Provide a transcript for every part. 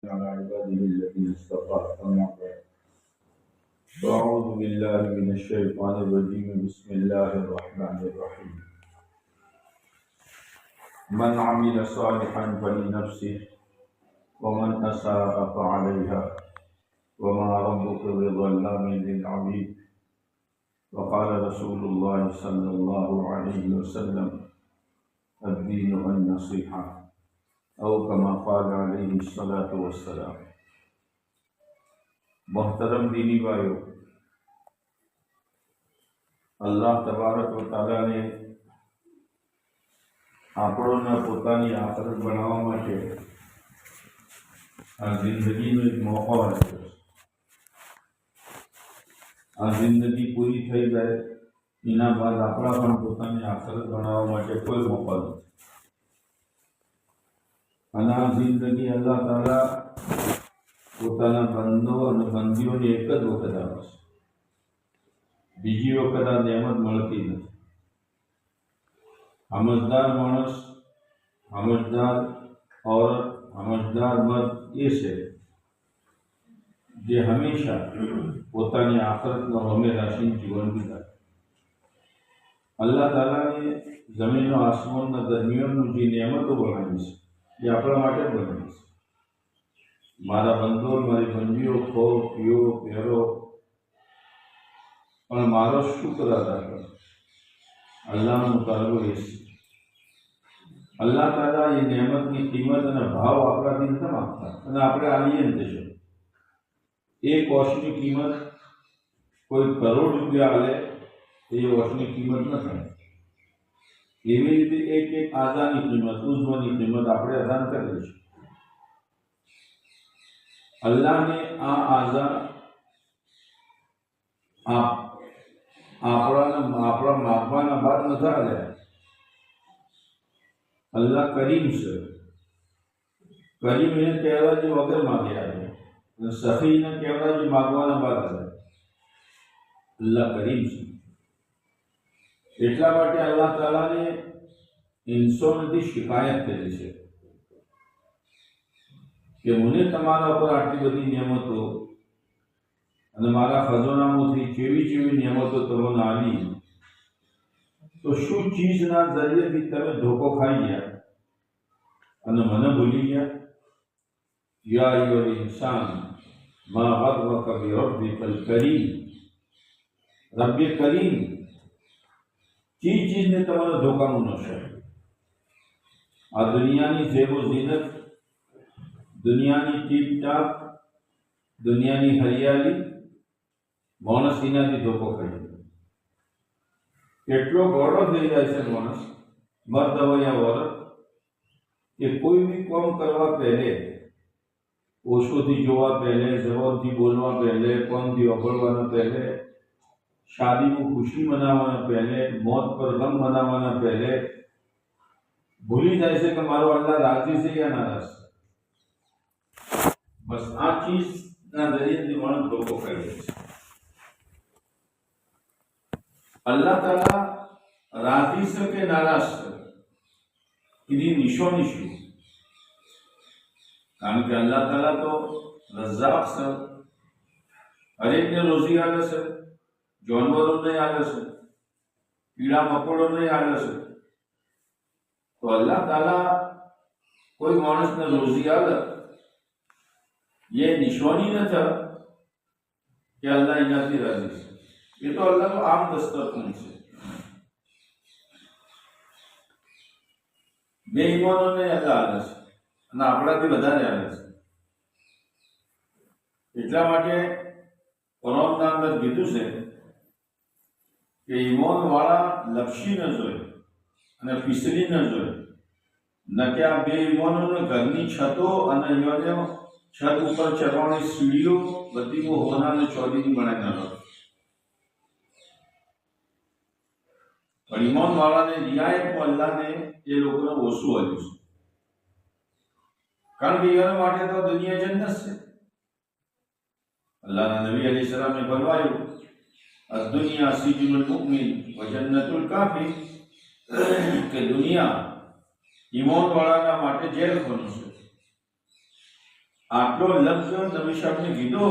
على عباده الذين اصطفى أما بعد فأعوذ بالله من الشيطان الرجيم بسم الله الرحمن الرحيم من عمل صالحا فلنفسه ومن أساء فعليها وما ربك بظلام للعبيد وقال رسول الله صلى الله عليه وسلم الدين النصيحة او कमा क़ाल अलैहि सलातु वस्सलाम। मोहतरम दीनी भाइयों, अल्लाह तबारक व तआला ने આપણોને પોતાની આખરત બનાવવા માટે આ જિંદગીનો એક મોકો આપ્યો છે। આ જિંદગી પૂરી થઈ જાય એના બાદ આપણા પણ પોતાની આખરત બનાવવા માટે કોઈ મોકો નથી। અને આ જિંદગી અલ્લાહ તાલા પોતાના બંદો અને બંદીઓને એક જ વખત આપે છે, બીજી વખત આ નેમત મળતી નથી। સમજદાર માણસ, સમજદાર औरत, समझदार मर्द ये છે જે હંમેશા પોતાની આખરતનો હમે રાશિ જીવન વિતાવે। અલ્લાહ તાલાને જમીન આસમાનના દરમિયાનનું જે નિયમતો બનાવી છે ये આપણા માટે બનાવી છે। મારા બંધો, મારી બંધીઓ ખો, પીઓ, પહેરો, પણ મારો શુક્ર અદા કરો। અલ્લાહનો મુતાલબો એ છે। અલ્લાહ તાલા એ નિયમતની કિંમત અને ભાવ આપણાથી નથી માગતા અને આપણે આલીએ ને છે। એક વર્ષની કિંમત કોઈ કરોડ રૂપિયા આલે તો એ વર્ષની કિંમત ન થાય। એવી રીતે એક એક આજાની કિંમત, ઉજ્વની કિંમત આપણે અદાન કરીએ છીએ। અલ્લાહને આ આજા આપણા માગવાના બાદ નથી આલ્યા। અલ્લાહ કરીમ છે। કરીમ એને કહેવાય જે વગર માગે આવે, અને સખી એને કહેવાય જે માગવાના બાદ આવે। અલ્લાહ કરીમ છે। એટલા માટે અલ્લાહ તાલાને ઇન્સાનથી શિકાયત કરી છે કે મને તમારા પર આટલી બધી નિયમતો અને મારા ખજાનામાંથી જેવી જેવી નિયમતો તમને આલી, તો શું ચીજના જરિયેથી તમે ધોકો ખાઈ ગયા અને મને ભૂલી ગયા? યા અય્યુહલ ઇન્સાન મા ગર્રક બિરબ્બિકલ કરીમ। રબ્બે કરીમ चीज ने तमारा धोखा मुनो है। आ दुनिया की जेबो जीनत, दुनिया की टीप टाप, दुनिया की हरियाली मानस एनाथी धोखो खाई। एटलो गौरव थई जाय छे मानस, मर्द हो या औरत, कि कोई भी काम करवा पहले, ओछोथी जोवा पहले, जवाबथी बोलवा पहले, पगथी ओगळवाना पहले, शादी को खुशी मनावाना पहले, मौत पर गम मनावाना पहले भूली जाए से कि मारो अल्लाह राजी से या नाराज से। बस आ चीज ना जरिए मानव धोखो करे छे। अल्लाह ताला राजी से के नाराज से इनी निशानी शुरू, कारण के अल्लाह ताला तो रज़्ज़ाक़ से, हर एक ने रोजी आले से, जानवरों ने आले से, कीड़ा मकोड़ों ने आले से। तो अल्लाह ताला कोई मानस ने रोजी आले, ये निशानी न था कि अल्लाह इनाथी राजी है। ये तो अल्लाह को आम दस्तरखान से बेईमानों ने अल्लाह आले से અને આપણાથી વધારે આલે છે। એટલા માટે કુરાનના અંદર કીધું છે કે ઈમાન વાળા લપસી ન જોઈએ અને ફીસલી ન જોઈએ, ન કે આ બે ઈમાનોને ઘરની છતો અને એમને છત ઉપર ચડવાની સીડીઓ બધી હોના અને ચોરીની બનાવી ન રાખો। પણ ઈમાન વાળાને રિયાયતમાં અલ્લાહને એ લોકોને ઓછું આવ્યું છે, કારણ કે એના માટે તો દુનિયા જન્નત છે। અલ્લાહના નબી અલૈહિ સલામે ફરમાયું दुनिया सिजनुल मुमिन व जन्नतुल काफिर, के दुनिया ईमान वाला माटे जेल खानु छे આટલો લફ્ઝ નબી સાહેબને કીધો,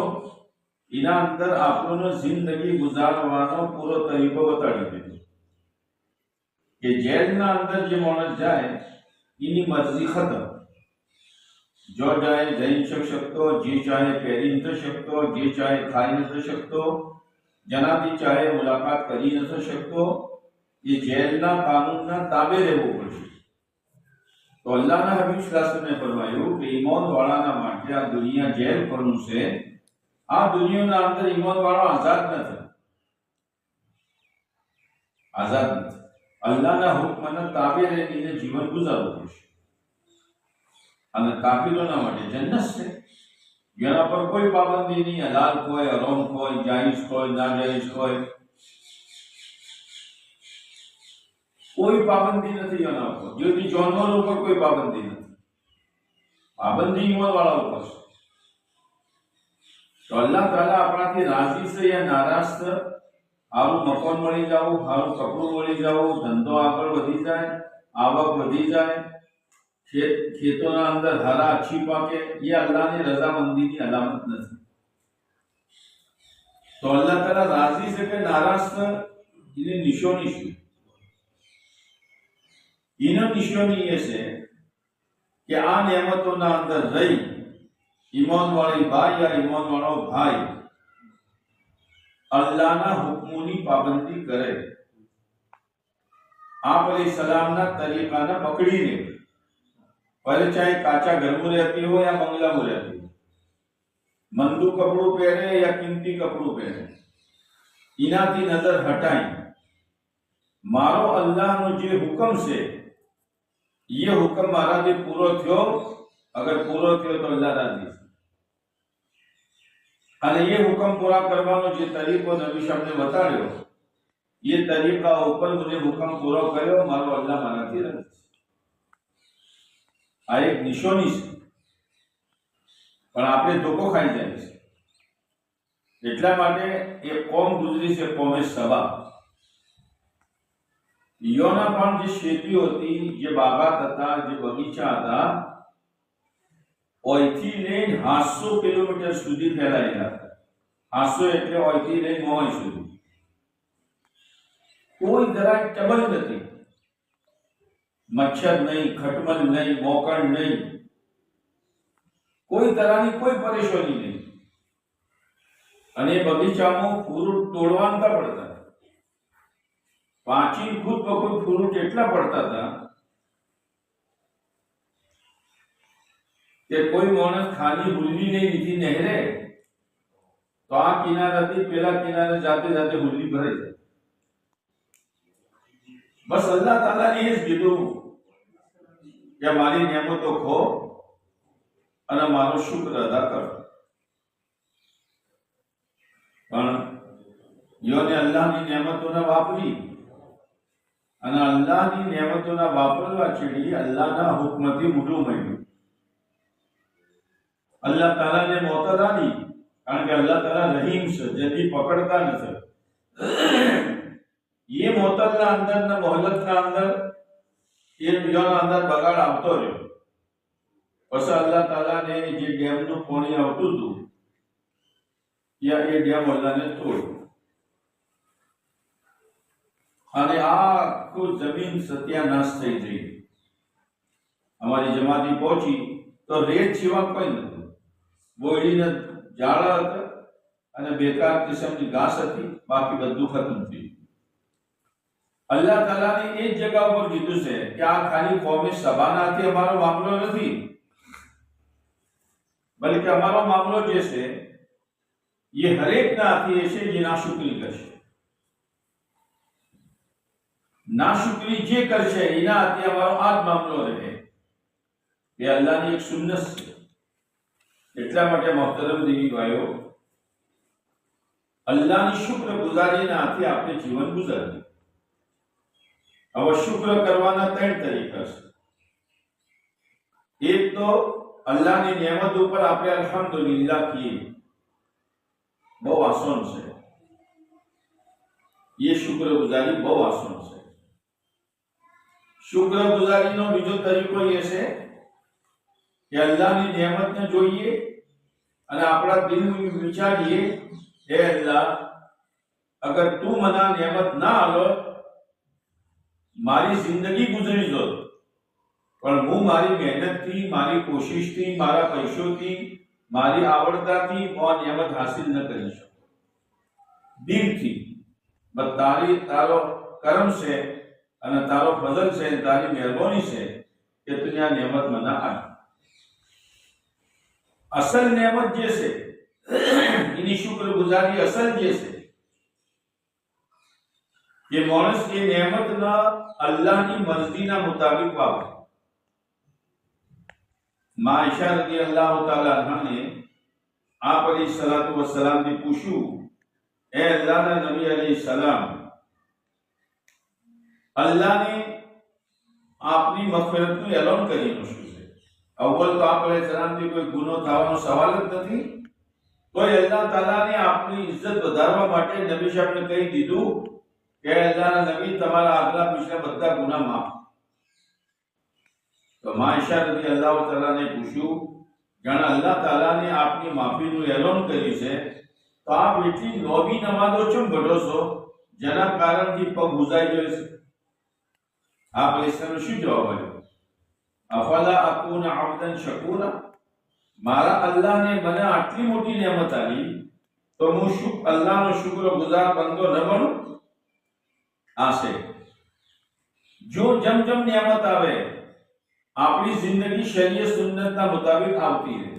એના અંદર આપણને જિંદગી ગુજારવાનો પૂરો તરીકો બતાડી દીધો કે જેલના અંદર જે માણસ જાય એની મરજી ખતમ. જો ચાહે જઈ નથી શકતો, જે ચાહે પહેરી નથી શકતો, જે ચાહે ખાઈ નથી શકતો, જેનાથી ચાહે મુલાકાત કરી નથી શકતો, એ જેલના કાનૂનના તાબે રહેવું પડશે. તો અલ્લાહના હબીબ સલ્લલ્લાહુ અલૈહિ વસલ્લમે ફરમાયું કે ઈમાનવાળાના માટે આ દુનિયા જેલ પરનું છે. આ દુનિયાના અંદર ઈમાનવાળો આઝાદ નથી, આઝાદ નથી. અલ્લાહના હુકમના તાબે રહીને જીવન ગુજારવું પડશે. અને કાફિરોના માટે જન્નત છે, જેના પર કોઈ પાબંદી નહીં, હલાલ કોઈ, હરામ કોઈ, જાયઝ કોઈ, નાજાયઝ કોઈ, કોઈ પાબંદી નથી એના ઉપર. જેથી જાનવર ઉપર કોઈ પાબંદી નથી, પાબંદી ઈમાનવાળા ઉપર છે. તો અલ્લાહ તાલા આપણાથી રાજી છે યા નારાજ છે? સારું મકાન મળી જવું, સારું કપડું મળી જવું, ધંધો આગળ વધી જાય, આવક વધી જાય, ખેતોના અંદર હરા અચ્છી પાકે, એ અલ્લાહની રજામંદીની અલામત નથી. તો અલ્લાહ તાલા રાજી છે કે નારાજ છે? એની નિશાની શું? એનો નિશાની એ છે કે આ નિયમતોના અંદર રહી ઈમાનવાળી ભાઈ યા ઈમાનવાળો ભાઈ અલ્લાહના હુકમોની પાબંદી કરે, આપ સલામના તરીકાને પકડીને, ભલે ચાહે કાચા ઘરમાં રહેતી હોય યા બંગલામાં રહેતી હોય, મંદુ કપડું પહેરે યા કિંમતી કપડું પહેરે, એનાથી નજર હટાઈ મારો અલ્લાહનો જે હુકમ છે ये हुक्म माराથી પૂરો થયો, અગર પૂરો થયો તો અલ્લાહ રાજી છે. અને એ હુકમ પૂરા કરવાનો જે તરીકો નબી સાહેબને બતાડ્યો, એ તરીકા ઉપર મને હુકમ પૂરો કર્યો, મારો અલ્લાહ મારાથી રાજી છે. આ એક નિશાની છે, પણ આપણે ધોકો ખાઈ જાય છે. એટલા માટે એ કોમ ગુજરી છે, કોમે સબા. યોના પણ જે શેતીઓ હતી, જે બાગાત હતા, જે બગીચા હતા, ઓયથી લઈને 800 કિલોમીટર સુધી ફેલાયેલા હતા. 800 એટલે ઓયથી લઈને મોય સુધી. કોઈ જરાક ટબલ નથી, મચ્છર નહીં, ખટમલ નહીં, મોકણ નહીં, કોઈ તરહની કોઈ પરેશાની નહીં. અને બગીચામાં ફ્રૂટ તોડવાના પડતા, પાંચી ખુદ બખુદ ફ્રૂટ એટલા પડતા હતા કે કોઈ માણસ ખાલી હુલ્લી નહીં લીધી નહેરે તો આ કિનારાથી પેલા કિનારે જાતે જાતે હુલ્લી ભરાઈ જાય. બસ અલ્લાહ તાલાને એ જ કીધું કે મારી નિયમતો ખો અને મારો શુક્ર અદા કરો. પણ યોને અલ્લાહની નિયમતોને વાપરી અને અલ્લાહની નિયમતોના વાપરવા છેડી અલ્લાહના હુકમથી મોઢું માંડ્યું. અલ્લાહ તાલાને મોતદ આલી, કારણ કે અલ્લાહ તાલા રહીમ છે, જેથી પકડતા નથી. એ મોતદના અંદર ને મોહલતના અંદર એ બીજાના અંદર બગાડ આવતો રહ્યો. પછી અલ્લાહ તાલાને જે ડેમનું પાણી આવતું હતું ત્યાં એ ડેમ અલ્લાહને તોડ્યું અને આખું જમીન સત્યાનાશ થઈ ગઈ. અમારી જમાતી પહોંચી તો રેત સિવાય કોઈ નથી, બોયડીને ઝાડ હતા અને બેકાર કિસ્મની ઘાસ હતી, બાકી બધું ખતમ થયું. અલ્લાહ તાલાને એ જ જગ્યા ઉપર કીધું છે કે આ ખાલી કોમે સભાનાથી અમારો મામલો નથી, બલકે અમારો મામલો જે છે એ હરેક નાથી એ છે જે નાશુકરી કરશે. નાશુકરી જે કરશે એના હાથે અમારો આ જ મામલો રહે. એ અલ્લાહની એક સુન્નત છે. એટલા માટે મોહતરમ દીદી ભાઈઓ, અલ્લાહની શુક્ર ગુજારીના હાથે આપણે જીવન ગુજારીએ. હવે શુક્ર કરવાના 3 તરીકા છે. એક તો અલ્લાહની નિયમત ઉપર આપણે અલ્હમ્દુલિલ્લાહ કહીએ, બહુ આસાન છે. ये शुक्र गुजारी બહુ આસાન છે. શુક્ર ગુજારીનો બીજો તરીકો એ છે કે અલ્લાહની નેમતને જોઈએ અને આપણા દિલમાં વિચારીએ, હે અલ્લાહ, અગર તું મને આ નેમત ના આલો, મારી જિંદગી ગુજરી જોત, પણ હું મારી મહેનતથી, મારી કોશિશથી, મારા પૈસોથી, મારી આવડતાથી આ નેમત હાસિલ ન કરી શકું. દિલથી બસ તારો કરમ છે અને તારો ફઝલ છે, તારી મહેરબાની છે કે તું આ નેમત મને આપી. અસલ નેમત જે છે એની શુક્રગુજારી અસલ જે છે કે માણસ એ નેમતના અલ્લાહની મરજીના મુતાબિક વાપરે. માં આયશા રદિયલ્લાહુ તાઆલા અન્હાને આપ અલૈહિ સલાતુ વસ્સલામથી પૂછ્યું, હે અલ્લાહના નબી અલૈહિ સલામ, અલ્લાહને આપની મગફિરતનું એલાન કર્યું શું છે? અવ્વલ તો આપ અલૈહિ સલામથી કોઈ ગુનો થવાનો સવાલ જ નથી. તો અલ્લાહ તાઆલાને આપની ઇજ્જત વધારવા માટે નબી સાહેબને કહી દીધું કે અલ્લાહના નબી, તમારા આગલા પીછલા બધા ગુનાહ માફ. તો માં આયશા રદિયલ્લાહુ તાઆલાને પૂછ્યું, જાણે અલ્લાહ તાઆલાને આપની માફીનું એલાન કર્યું છે, તો આપ એટલી લોબી નમાઝો કેમ પઢો છો જેના કારણથી પગ ભૂજાઈ ગયો છે? આપ ઇસ્લામનો શું જવાબ આપ્યો? અફલા અકુન અબ્દન શકુરા, મારા અલ્લાહને મને આટલી મોટી નેમત આપી તો હું અલ્લાહનો શુક્રગુજાર બંદો ન બનું? આ છે જો જેમ જેમ નેમત આવે આપણી જિંદગી શરીયત સુન્નતના મુતાબિક આવતી રહે,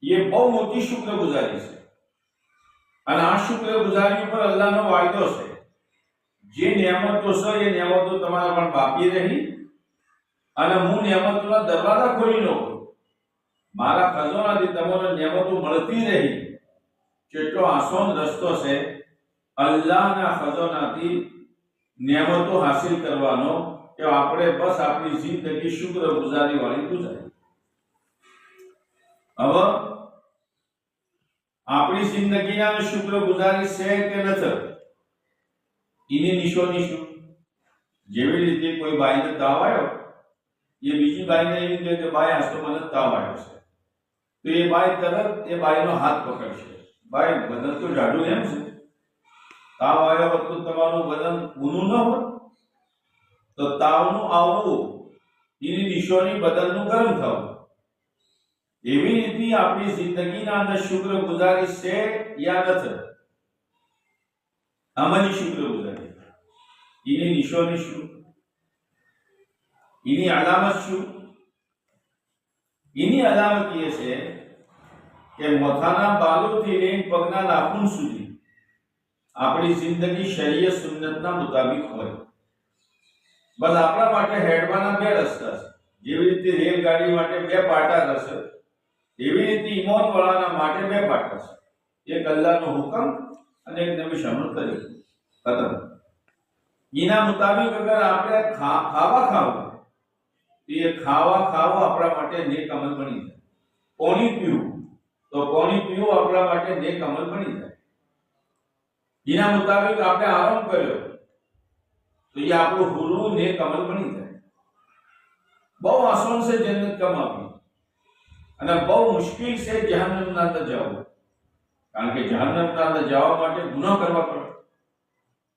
એ બહુ મોટી શુક્રગુજારી છે. અને આ શુક્રગુજારી ઉપર અલ્લાહનો વાયદો છે, જે નેમતો છે એ નેમતો તમારા પણ બાકી રહી અને હું નેમતોના દરવાજા ખોલી નાખું, મારા ખજાનાથી તમને નેમતો મળતી રહી. કેટલો આસાન રસ્તો છે અલ્લાહના ખજાનાથી નેમતો હાસિલ કરવાનો કે આપણે બસ આપણી જિંદગી શુક્રગુજારી વાળી ગુજારી. હવે આપણી જિંદગીના શુક્રગુજારી છે કે નથી એની નિશાની શું? જેવી રીતે કોઈ બાઈને તાવ આવ્યો, એ બીજી બાઈને એમ કહે કે બાઈ આજ તો મને તાવ આવ્યો છે, તો એ બાઈ તરત એ બાઈનો હાથ પકડશે. બાઈ, બદન તો જાડું એમ છે, તાવ આવ્યો હોત તો તમારું બદન ઊનું ન હોત, તો તાવનું આવવું એની નિશાની બદનનું ગરમ થવું. એવી રીતે આપણી જિંદગીના અંદર શુક્રગુજારી છે યા નથી, આમાંની શુક્રગુજારી એની નિશાની શું? એની અલામત શું? એની અલામત એ છે કે માથાના બાલોથી લઈને પગના નાખૂન સુધી આપણી જિંદગી શરીયત સુન્નતના મુતાબિક હોય. બસ આપણા માટે હેડવાના બે રસ્તા છે. જેવી રીતે રેલગાડી માટે બે પાટા હશે, એવી રીતે ઈમાન વાળાના માટે બે પાટા છે, એક અલ્લાહનો હુકમ અને એક નબી સાહેબનો તરીકો. ખતમ. એના મુતાબિક અગર આપણે ખાવા ખાવું તો એ ખાવા આપણા માટે નેક અમલ બની જાય. પાણી પીવું તો પાણી પીવું આપણા માટે નેક અમલ બની જાય. એના મુતાબિક આપણે આરામ કર્યો તો એ આપણું હુરું નેક અમલ બની જાય. બહુ આસાન છે જન્નત કમાવી અને બહુ મુશ્કેલ છે જહન્નમના અંદર જવું, કારણ કે જહન્નમના અંદર જવા માટે ગુનાહ કરવા પડે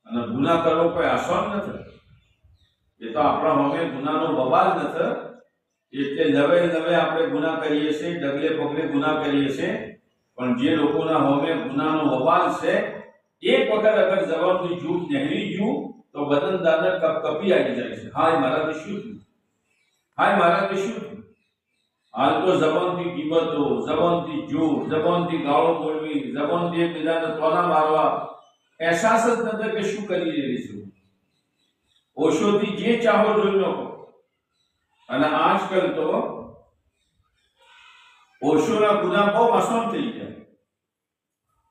અને ગુનાહ કરવો કોઈ આસાન નથી. એ તો આપણા સામે ગુનાહનો બવાલ નથી, એટલે લવે આપણે ગુનાહ કરીએ છીએ, ડગલે પગલે ગુનાહ કરીએ છીએ. પણ જે લોકોના સામે ગુનાહનો બવાલ છે, એક વખત અગર જવાબથી જૂઠ નહેરી ગયું તો બદન દાદર કપકપી આવી જાય છે. હાય મારાથી શું થયું, હાય મારાથી શું થયું. હાલ તો જબાનથી ગીબતો, જબાનથી જૂઠ, જબાનથી ગાળો બોલવી, જબાનથી એકબીજાને તોના મારવા, અહેસાસ જ નથી કે શું કરી રહી છું. ઓશોથી જે ચાહો જોઈ લો. અને આજકાલ તો ઓશોના ગુનાહ બહુ આસાન થઈ ગયા,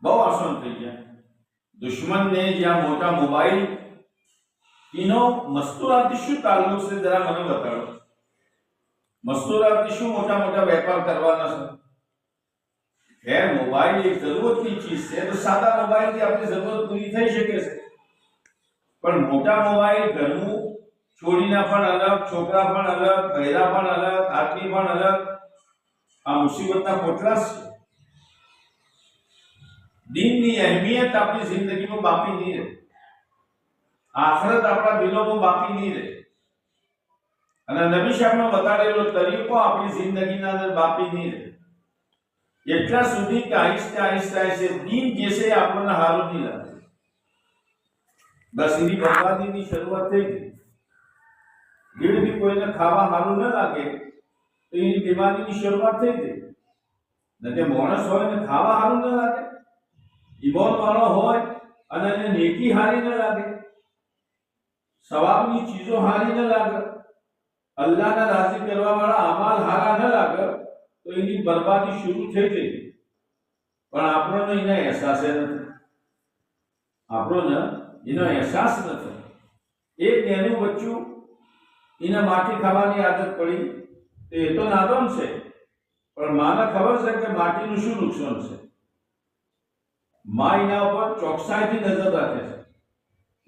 બહુ આસાન થઈ ગયા. દુશ્મનને જ્યાં મોટા મોબાઈલ, એનો મસ્તુરાથી શું તાલ્લુક છે જરા મને બતાડો. મસ્તુરાથી શું મોટા મોટા વેપાર કરવાના છે? ખેર મોબાઈલ એક જરૂરતની ચીજ છે, તો સાદા મોબાઈલથી આપણી જરૂરત પૂરી થઈ શકે છે, પણ મોટા મોબાઈલ ઘરનું છોડીના પણ અલગ, છોકરા પણ અલગ, બૈરા પણ અલગ, આદમી પણ અલગ, આ મુસીબતના પોટલા છે. દીનની અહેમિયત આપણી જિંદગીમાં બાકી નહીં રહે, આખરત આપણા દિલોમાં બાકી નહીં રહે, અને નબી સાહેબનો બતાડેલો તરીકો આપણી જિંદગીના અંદર બાકી નહીં રહે. એટલા સુધી કે આહિસ્તે આહિસ્તે આહિસ્તે દીન જે છે આપણને હારું નહીં લાગે. બસ એની બરબાદીની શરૂઆત થઈ ગઈ. દીડથી કોઈને ખાવા હારું ન લાગે તો એની બીમારીની શરૂઆત થઈ ગઈ. ને તે માણસ હોય ને ખાવા હારું ન લાગે, ઈમાન વાળો હોય અને એને નેકી હારી ન લાગે, સવાબની ચીજો હારી ન લાગે, અલ્લાહને રાજી કરવા વાળા અમાલ હારા ન લાગે, તો એની બરબાદી શરૂ થઈ ગઈ. પણ આપણને એનો અહેસાસ નથી. આપણને એનો અહેસાસ નથી. એક નાનું બચ્ચું એને માટી ખાવાની આદત પડી તો એ તો નાદાન છે, પણ માને ખબર છે કે માટીનું શું નુકસાન છે. માં એના ઉપર ચોકસાઈથી નજર રાખે છે.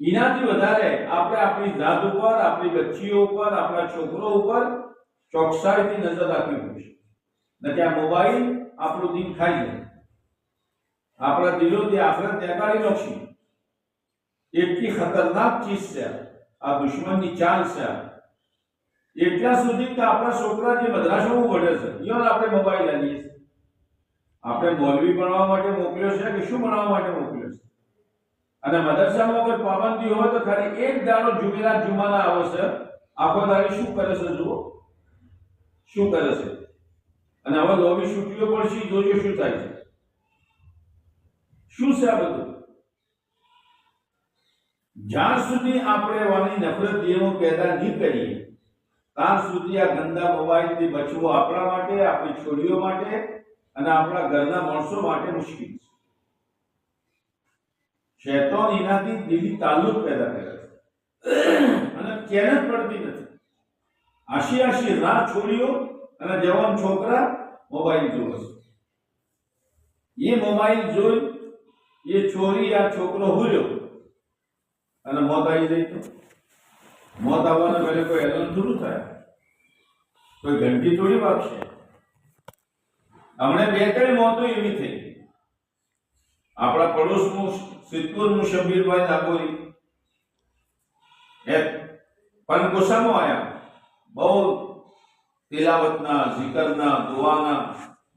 એનાથી વધારે આપણે આપણી જાત ઉપર, આપણી બચ્ચીઓ ઉપર, આપણા છોકરો ઉપર ચોકસાઈથી નજર રાખવી પડશે. કે આ મોબાઈલ આપણું દિલ ખાઈ જાય, આપણા દિલોથી આખરત દેખાડી નાખશે. એટલી ખતરનાક ચીજ છે આ દુશ્મનની ચાલ છે. એટલા સુધી કે આપણા છોકરા જે મદ્રાસામાં ભણે છે એનો આપણે મોબાઈલ આલીએ છીએ. આપણે મૌલવી ભણવા માટે મોકલ્યો છે કે શું ભણવા માટે મોકલ્યો છે? અને મદરસામાં અગર પાબંદી હોય તો ખાલી એક દાડો જુમેરાત જુમાના આવે છે, આખો દાડી શું કરે છે જુઓ, શું કરે છે. અને હવે નવી છૂટીઓ પડશે, જોજો શું થાય છે. શું છે આ બધું? જ્યાં સુધી આપણે એવાની નફરત નિયમો પેદા નહીં કરીએ ત્યાં સુધી આ ગંદા મોબાઈલથી બચવું આપણા માટે, આપણી છોડીઓ માટે અને આપણા ઘરના માણસો માટે મુશ્કેલ છે. શૈતાન એનાથી દિલી તાલ્લુક પેદા કરે છે અને ચેન પડતી નથી. આશી આશી રાત છોડીઓ અને જવાન છોકરા મોબાઈલ જોવે છે. એ મોબાઈલ જોઈ એ છોરી આ છોકરો હુર્યો અને મોત આવી જાય તો મોત આવવાના પહેલે કોઈ એલર્મ થોડું થાય, કોઈ ઘંટી થોડી વાગશે. હમણાં 2-3 મોતો એવી થઈ. આપણા પડોશનું સિદ્ધપુરનું શબીરભાઈ નાગોરી પનકોસામાં આવ્યા. બહુ તિલાવતના, zikરના, દુઆના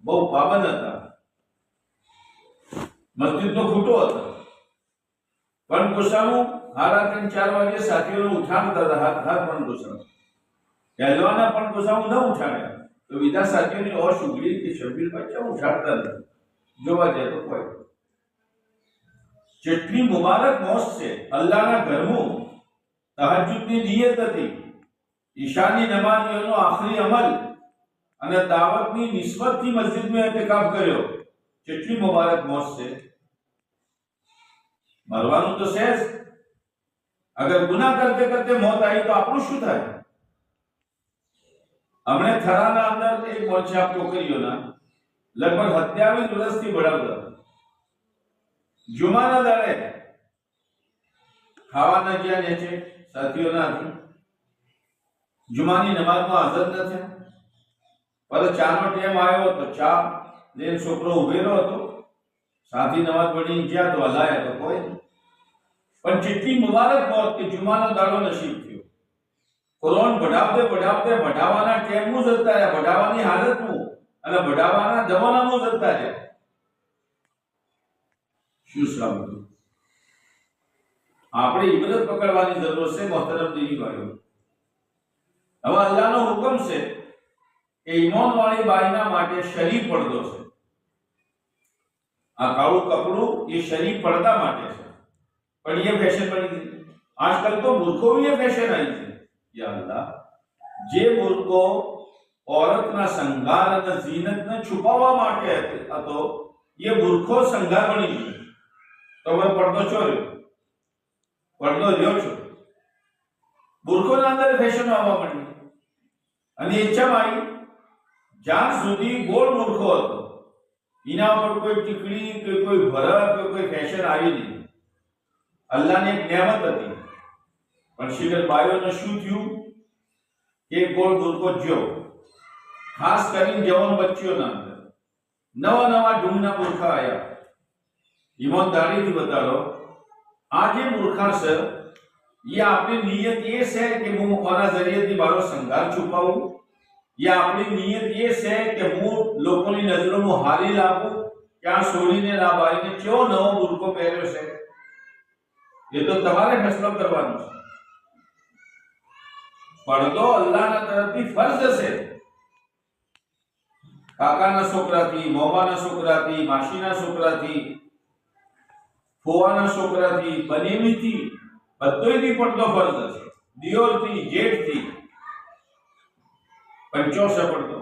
બહુ પાબંદ હતા. મસ્જિદનો ખૂટો હતો. પનકોસામાં 3:30-4 વાગે સાથીઓને ઉઠાડતા હતા. હાથ પનકોસામાં પહેલવાના પનકોસામાં ન ઉઠાડ્યા તો બીજા સાથીઓની ઓર સુગડી કે શબીરભાઈ ચા ઉઠાડતા નથી. જોવા જાય તો કોઈ જેટલી મુબારક મોજ છે. અલ્લાહના ઘરમાં તહજ્જુદની નિયત હતી, ઈશાની નમાઝનો આખરી અમલ અને દાવતની નિસ્બતથી મસ્જિદમાં ઇતિકાફ કર્યો. જેટલી મુબારક મોજ છે. મરવાનું તો છે જ. અગર ગુનાહ કરતે કરતે મોત આવી તો આપણું શું થાય? હમણે થરાના અંદર એક મોરચાપ છોકરીઓના લગભગ 27 વર્ષથી ભણાવતા હતા. જુમાના દાડે ખાવાના ગયા ને છે સાથીઓના હાથમાં. જુમાની નમાઝમાં હાજર ન થયા. પર ચાનો ટાઈમ આવ્યો તો ચા લઈને છોકરો ઉભેલો હતો. સાથી નમાઝ પડીને ગયા તો હલાયા તો કોઈ નહીં. પણ જેટલી મુબારક મોત કે જુમાનો દાડો નસીબ થયો. કુરાન ભણાવવાના ટાઈમનું જતા રહ્યા, ભણાવવાની હાલતનું અને ભણાવવાના જમાનામાં જતા રહ્યા. શું સાંભળ્યું? આપણે ઇબરત પકડવાની જરૂર છે મોહતરમ દીની ભાઈઓ. હવે અલ્લાહનો હુકમ છે કે ઈમાન વાળી બાઈના માટે શરીફ પડદો છે. આ કાળું કપડું એ શરીફ પડદા માટે છે. પણ એ ફેશન બની ગઈ. આજકાલ તો મૂર્ખો એ ફેશન આવી છે. યા અલ્લાહ, જે મૂર્ખો औरतना संगार અને ઝીનતને છુપાવવા માટે હતો એ મૂર્ખો સંગાર બની ગયો. તો હવે પડદો ચોર્યો, પડદો રહ્યો છો. મૂર્ખોના અંદર ફેશન આવવા માંડી અને ઈચ્છામાં જ્યાં સુધી ગોળ મૂર્ખો હતો એના ઉપર કોઈ ટીકડી કે કોઈ ભરત કે કોઈ ફેશન આવી નહીં. અલ્લાહની એક નિયામત હતી. પણ શિગર બાયોને શું થયું? એક ગોળ મૂર્ખો જ્યો ખાસ કરીને જવાન બચ્ચીઓના અંદર નવા નવા ઢૂંગના મૂર્ખા આવ્યા. ઈમાનદારીથી બતાડો, આ જે મૂર્ખા છે ये આપણી નિયત એ છે કે હું આના જરિયેથી મારો સંઘાર છુપાવું, ये આપણી નિયત એ છે કે હું લોકોની નજરોમાં હારી લાગું, ક્યાં છોડીને ના બારીને કેવો નવો બુરકો પહેર્યો છે, એ તો તમારે ફેસલો કરવાનો છે. પડદો અલ્લાહના તરફથી ફરજ છે. કાકાના છોકરાથી, મોમાના છોકરાથી, માસીના છોકરાથી, ફોવાના છોકરાથી, બનેવીથી, બધોયથી પડદો ફરજ છે. દિયોરથી, જેઠથી, પંચો છે પડદો.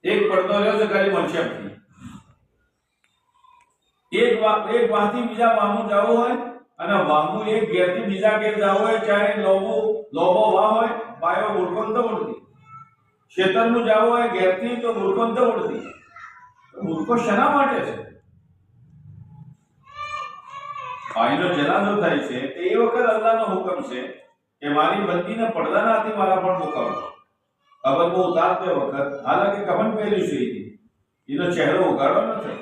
એક પડદો રહ્યો છે ખાલી મનસબથી. એક વાહથી બીજા વાહમાં જવું હોય અને વાહનું એક ઘેરથી બીજા ઘેર જવું હોય, ચાહે લોબો વાહ હોય, બાયો મૂર્ખો તો ઉડતી. ખેતરનું જવું હોય ઘેરથી તો મૂર્ખો તો ઉડતી. મૂર્ખો શેના માટે છે? ભાઈનો જનાજો થાય છે તે એ વખત અલ્લાહનો હુકમ છે કે મારી બંદીને પડદાના હાથી મારા પણ મુકાવો. કબરમાં ઉતારતે વખત હાલાકે કફન પહેર્યું છે, એનો ચહેરો ઉગાડો નથી,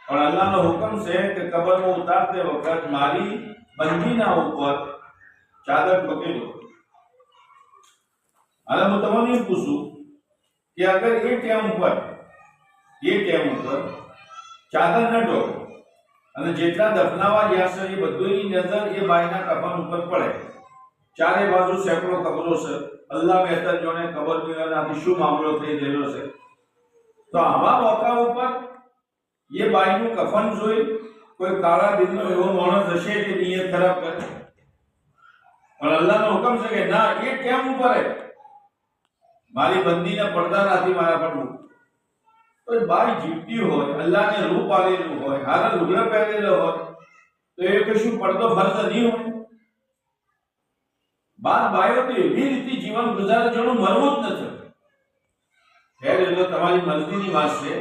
પણ અલ્લાહનો હુકમ છે કે કબરમાં ઉતારતે વખત મારી બંદીના ઉપર ચાદર ઢોકી દો. અને હું તમને એમ પૂછું કે અગર એ ટેમ ઉપર ચાદર ન ઢોકો અને જેટલા દફનાવા ગયા છે એ બધુંની નજર એ બાઈના કફન ઉપર પડે, ચારે બાજુ સેંકડો કબરો છે, અલ્લાહ બહેતર જોને કબર પીવાનાથી શું મામલો થઈ ગયેલો છે, તો આવા મોકા ઉપર એ બાઈનું કફન જોઈ કોઈ કાળા દિલનો એવો માણસ હશે કે નિયત ખરાબ કરે, પણ અલ્લાહનો હુકમ છે કે ના, એ કેમ ઉપર મારી બંદીને પડદાનાથી મારા પર મૂક. તો બાઈ જીવતી હોય, અલ્લાહને રૂપ આલેલું હોય, હારા લુગડા પહેરેલો હોય, તો એ કશું પડદો ફરજ નહીં હોય? બાયો તો એવી રીતે જીવન ગુજારે જેનું મરવું જ નથી. ખેર, એ તો તમારી મરજીની વાત છે.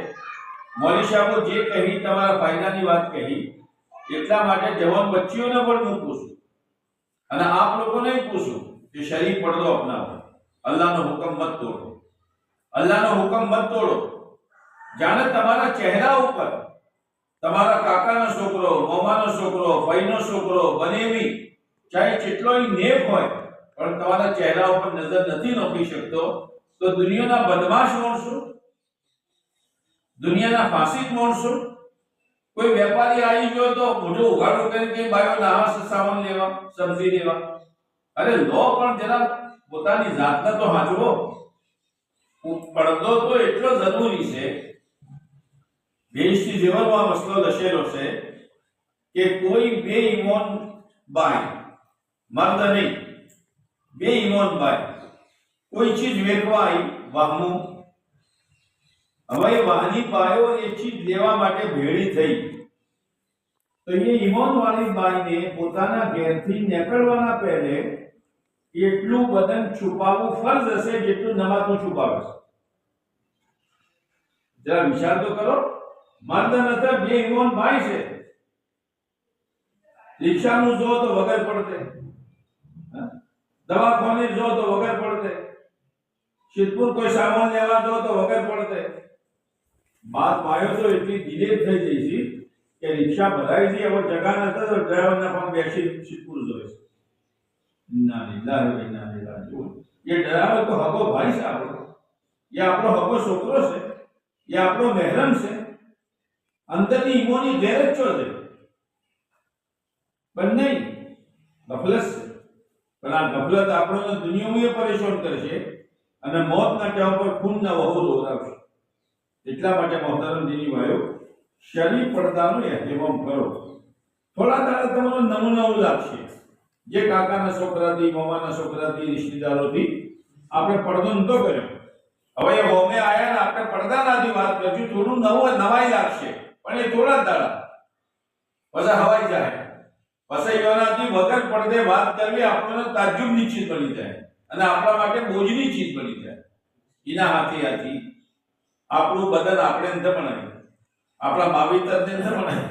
મૌલી સાહેબો જે કહી તમારા ફાયદાની વાત કહી, એટલા માટે જવાન બચ્ચીઓને પણ હું પૂછું અને આપ લોકોને પૂછું કે શરીફ પડદો અપનાવો. અલ્લાહનો હુકમ મત તોડો. અલ્લાહનો હુકમ મત તોડો. જાણે તમારા ચહેરા ઉપર તમારા કાકાનો છોકરો, મોમાનો છોકરો, ભાઈનો છોકરો, બનેવી, ચાહે જેટલોય નેક હોય, પણ તમારા ચહેરા ઉપર નજર નથી નોખી શકતો, તો દુનિયાના બદમાશ માણસો, દુનિયાના ફાસિક માણસો, કોઈ વેપારી આવી ગયો તો મોઢું ઉઘાડું કરીને કે બાયો લાવા સામાન લેવા, સબ્જી લેવા. અરે લો, પણ જરા પોતાની જાતને તો હાચવો. પડદો તો એટલો જરૂરી છે. બેઇસ્તી જીવનમાં મસલો લખેલો છે કે કોઈ બે ઈમાન બાઈ, મર્દ નહીં, બે ઈમાન બાઈ કોઈ ચીજ વેચવા આવી વાહનું, હવે વાહની બાયો એ ચીજ લેવા માટે ભેળી થઈ, તો એ ઈમાન વાળી બાઈને પોતાના ઘેરથી નીકળવાના પહેલે એટલું બદન છુપાવવું ફરજ હશે જેટલું નમાઝનું છુપાવે છે. જરા વિચાર તો કરો. મર્દ નથી, બે ઈમાન ભાઈ છે. રિક્ષાનું જો તો વગર પડતે, દવાખાને જો તો વગર પડતે, સિદ્ધપુર કોઈ સામાન લેવા જો તો વગર પડતે. બાદ પાયો તો એટલી દિલેર થઈ ગઈ છે કે રિક્ષા ભરાઈ છે, હવે જગા નથી તો ડ્રાઈવરના પણ બેસી સિદ્ધપુર જોઈ છે. ના લીલા એ ડરાવે તો હગો ભાઈ છે આપણો, એ આપણો હગો છોકરો છે, એ આપણો મહેરમ છે. અંદરની ઈમોની ગેરજ છો છે, પણ નહીં, ગફલત છે. પણ આ ગફલત આપણને દુનિયામાં પરેશાન કરશે અને મોતના ટેવ પર ખૂનના વહુ દોરાવશે. એટલા માટે મોહતરમ દીની ભાઈઓ, શરીફ પડદાનો એહતમામ કરો. થોડા દાડા તમને નવું લાગશે. જે કાકાના છોકરાથી, મામાના છોકરાથી, રિશ્તેદારોથી આપણે પડદો નતો કર્યો, હવે એ હોમે આયા ને આપણે પડદાનાથી વાત કરશું, થોડું નવાઈ લાગશે, પણ એ થોડા દાડા પછી હવાઈ જાય. પછી એનાથી વગર પડદે વાત કરવી આપણને તાજ્જુબની ચીજ બની જાય અને આપણા માટે બોજની ચીજ બની જાય. એના હાથી આપણું બદન આપણે નથી બનાવ્યું, આપણા માવિતરને નથી બનાવ્યું,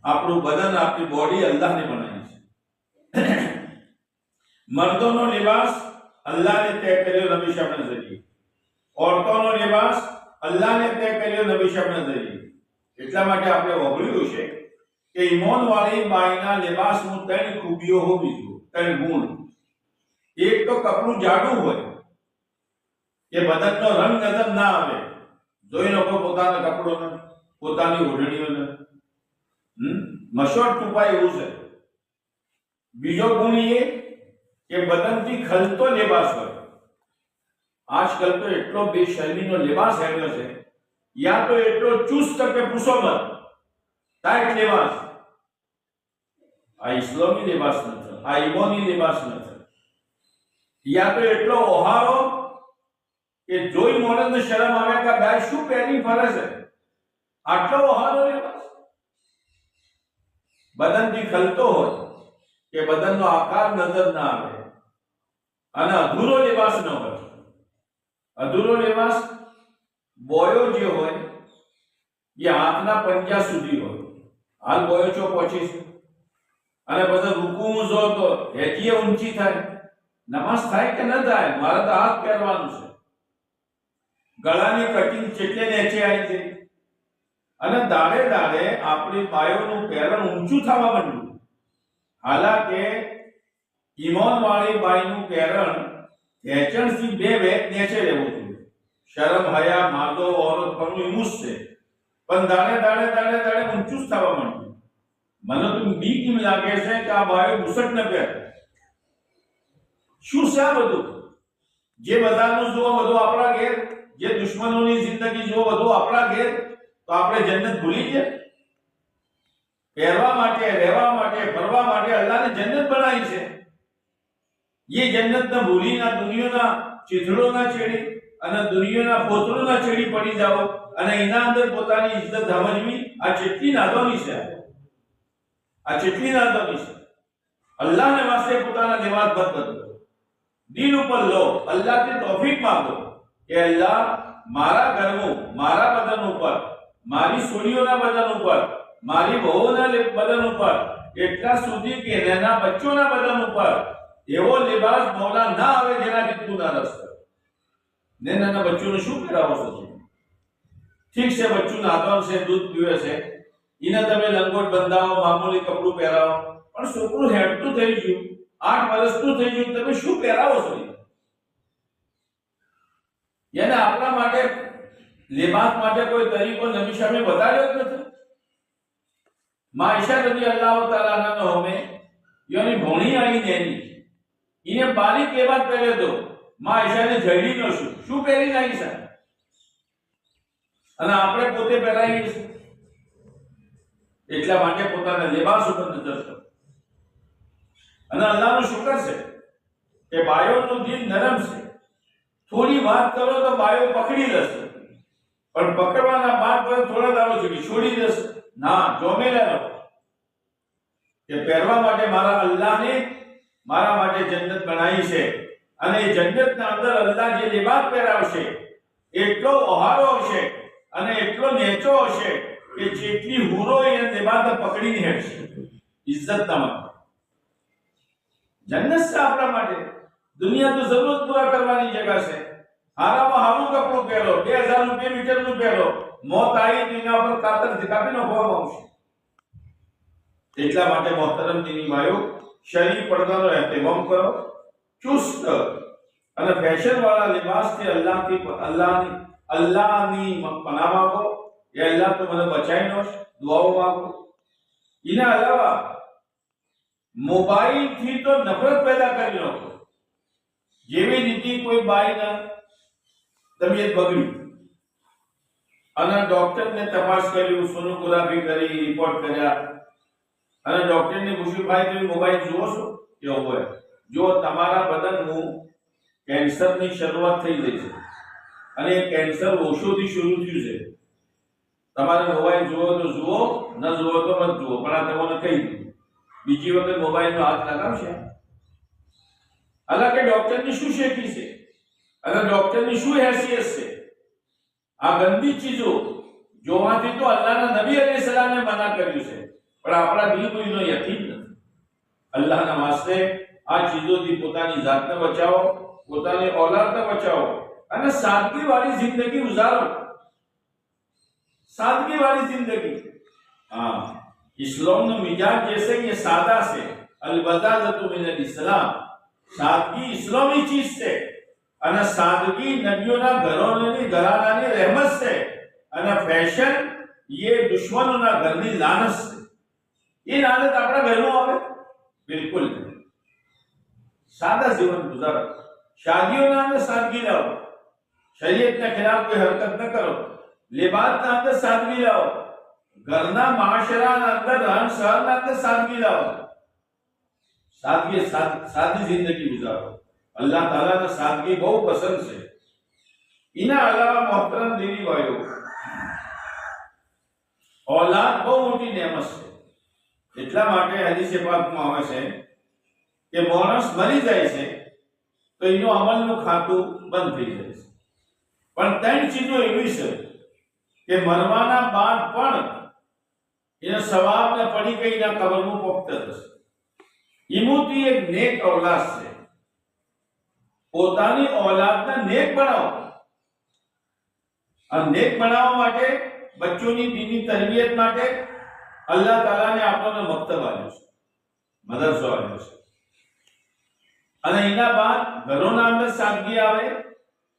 આપણું બદન, આપણી બોડી અલ્લાહને બનાવી છે. મર્દોનો લિબાસ અલ્લાહને તય કર્યો નબી શાહના ઝરીએ. औरतोનો લિબાસ અલ્લાહને તય કર્યો નબી સાહેબના જરીએ. એટલા માટે આપણે વાપર્યું છે કે ઈમાનવાળી બાઈના લિબાસનું 3 ખૂબીઓ હોવી જોઈએ, 3 ગુણ. એક તો કપડું જાડું હોય કે બદનનો રંગ નજર ના આવે, જોઈ લોકો પોતાના કપડોને, પોતાની ઓઢણીઓને મશોટ ટૂંપાય એવું છે. બીજો ગુણ એ કે બદનથી ખલતો લિબાસ હોય. આજકાલ તો એટલો બેશરમીનો લિબાસ આવ્યો છે, યા તો એટલો ચુસ્ત કે પૂછો મત, ટાઈટ લિબાસ. આ ઇસ્લામી લિબાસ નથી, આ ઈમાની લિબાસ નથી. યા તો એટલો ઓહારો કે જોઈ મોડને શરમ આવે કે ભાઈ શું પહેરી ફરે છે, આટલો ઓહારો લિબાસ. બદનથી ખલતો હોય કે બદનનો આકાર નજર ના આવે, અને અધૂરો લિબાસ ન હોય. અધૂરો લિબાસ બોયો જે હોય એ હાથના પંજા સુધી હોય. હાલ બોયો છો પહોંચી છે, અને પછી રૂકું જો તો હેજીએ ઊંચી થાય. નમાઝ થાય કે ન થાય, મારે તો હાથ પહેરવાનું છે. ગળાની કટિંગ ચેટલે નીચે આવી છે, અને દાડે દાડે આપણી બાયોનું પહેરણ ઊંચું થવા માંડ્યું. હાલાકે ઈમાનવાળી બાઈનું પહેરણ ખેંચણથી 2 વેત નીચે રહેવું જોઈએ. શરમ હયા માદો ઓરત પરનું એમું જ છે, પણ દાડે દાડે દાડે દાડે ઊંચું જ થવા માંડ્યું. મને તો બીક એમ લાગે છે કે આ બાયો બુસટ ન પહેરે. શું છે આ બધું? જે બધાનું જુઓ બધું આપણા ઘેર, જે દુશ્મનોની જિંદગી જુઓ બધું આપણા ઘેર, તો આપણે જન્નત ભૂલી ગયા? પહેરવા માટે, રહેવા માટે, ફરવા માટે અલ્લાહને જન્નત બનાવી છે. ये जन्नत न भूली ना दुनियाના ચીથડોના છેડી અને દુનિયાના પોતરોના છેડી પડી જાઓ અને એના અંદર પોતાની ઇજ્જત સમજવી, આ કેટલી નાદાની છે. આ કેટલી નાદાની છે. અલ્લાહને વાસ્તે પોતાના લિબાસ મત બદલો, દિલ ઉપર લો, અલ્લાહથી તૌફીક માંગો કે અલ્લાહ મારા ઘરનું, મારા બદન ઉપર, મારી સોડીઓના બદન ઉપર, મારી વહુના બદન ઉપર, એટલા સુધી કે નાના બચ્ચોના બદન ઉપર એવો લિબાસ મૌલા ના આવે જેનાથી તું નારાજ કર. ને નાના બચ્ચોને શું પહેરાવો છો? ઠીક છે, બચ્ચું નાદવાન છે, દૂધ પીવે છે, એને તમે લંગોટ બંધાવો, મામૂલી કપડું પહેરાવો, પણ છોકરું હેડતું થઈ ગયું, 8 વર્ષનું થઈ ગયું, તમે શું પહેરાવો છો? એને આપણા માટે લિબાસ માટે કોઈ તરીકો નબી સામે બતાવ્યો જ નથી. માં આયશા રદિયલ્લાહુ તાઆલા અન્હા હોમે યાની ભોણી આવીને એને બારીક લેવાત પહેર્યો તો માં આયશાને જડી ન શું પહેરી નાખી છે, અને આપણે પોતે પહેરાવી છે. એટલા માટે પોતાના લિબાસ ઉપર નજર કરો. અને અલ્લાહનું શુકર છે કે બાયોનું દિલ નરમ છે. થોડી વાત કરો તો બાયો પકડી લેશે, પણ પકડવાના બાદ પર થોડા દાડો સુધી છોડી દેશે ના. જોમેલા રહો કે પહેરવા માટે મારા અલ્લાહને મારા માટે જન્નત બનાવી છે, અને એ જન્નતના અંદર અલ્લાહ જે લિબાસ પહેરાવશે એટલો ઓહારો હશે અને એટલો નેચો હશે કે જેટલી હુરો એ લિબાસ પકડીને હેડશે ઇજ્જતના માટે. જન્નત છે આપણા માટે. દુનિયા તો જરૂરત પૂરા કરવાની જગ્યા છે. હારામાં હારું કપડું પહેરો, 2000 રૂપિયા મીટરનું પહેરો, મોત આવી તો એના પર કાતર કાપી નાખવામાં આવશે. એટલા માટે મોહતરમ દીની ભાઈઓ, શરીર પડદાનો એહતમામ કરો. ચુસ્ત અને ફેશન વાળા લિબાસથી અલ્લાહની પનાહ માંગો. એ અલ્લાહ તો મને બચાવી નો, દુઆઓ માંગો. એના અલાવા મોબાઈલ થી તો નફરત પેદા કરી નાખો. જેવી રીતે કોઈ બાઈના તબિયત બગડી અને ડોક્ટરને તપાસ કર્યું, સોનોગ્રાફી કરી, રિપોર્ટ કર્યા, અને ડોક્ટરને પૂછ્યું ભાઈ તમે મોબાઈલ જુઓ છો? કેવું હોય? જો તમારા બદનનું કેન્સરની શરૂઆત થઈ ગઈ છે અને એ કેન્સર વર્ષોથી શરૂ થયું છે, તમારે મોબાઈલ જુઓ તો જુઓ, ન જુઓ તો મત જુઓ, પણ આ તમને કહી દીધું. બીજી વખત મોબાઈલનો હાથ લગાવશે. હાલાકે ડોક્ટરની શું શેકી છે અને ડોક્ટરની શું હેસિયત છે? આ ગંદી ચીજો જોવાથી તો અલ્લાહના નબી અલૈહિ સલામે મના કર્યું છે, પણ આપણા દિલ કોઈનો યકીન નથી. અલ્લાહના વાસ્તે આ ચીજોથી પોતાની જાતને બચાવો, પોતાની ઔલાદને બચાવો. અને સાદગી વાળી જિંદગી ગુજારો, सादगी वाली जिंदगी। हाँ, इस्लाम નો મિજાજ जैसे ये सादा से अलबदादतु મિનલ ઇસ્લામ, સાદગી ઇસ્લામી ચીજ છે અને સાદગી નબીઓના ઘરોની ઘરાનાની રહેમત છે અને ફેશન ये દુશ્મનોના ઘરની લાનત છે। ये लानत આપણા ઘરમાં આવે બિલકુલ નહીં। સાદા જીવન ગુજારો, શાદીઓના અંદર સાદગી લાવો, શરીયતના ખિલાફ કોઈ હરકત ન કરો, लिबासના અંદર સાદગી લાવો, ઘરના માશરાના અંદર રહન સહનના અંદર સાદગી લાવો, સાદી જિંદગી ગુજારો। અલ્લાહ તાલાને સાદગી બહુ પસંદ છે। એના અલાવા મોહતરમ દીની ભાઈઓ, औलाद બહુ મોટી નેમત છે। એટલા માટે હદીસે પાકમાં આવે છે કે માણસ મરી જાય છે તો એનો અમલનું ખાતું બંધ થઈ જાય છે, પણ ત્રણ ચીજો એવી છે કે મરવાના બાદ પણ એનો સવાબ ને પડી ગઈ ના કબરનું પોખત થશે। ઈમોથી એક નેક औलाद છે। પોતાની औलादને નેક બનાવો, આ નેક બનાવવા માટે બચ્ચોની દીની તરબિયત માટે અલ્લાહ તાલાને આપણને મક્તબ આપ્યો છે, મદરસો આપ્યો છે। અને એના બાદ ઘરોના અંદર સાદગી આવે,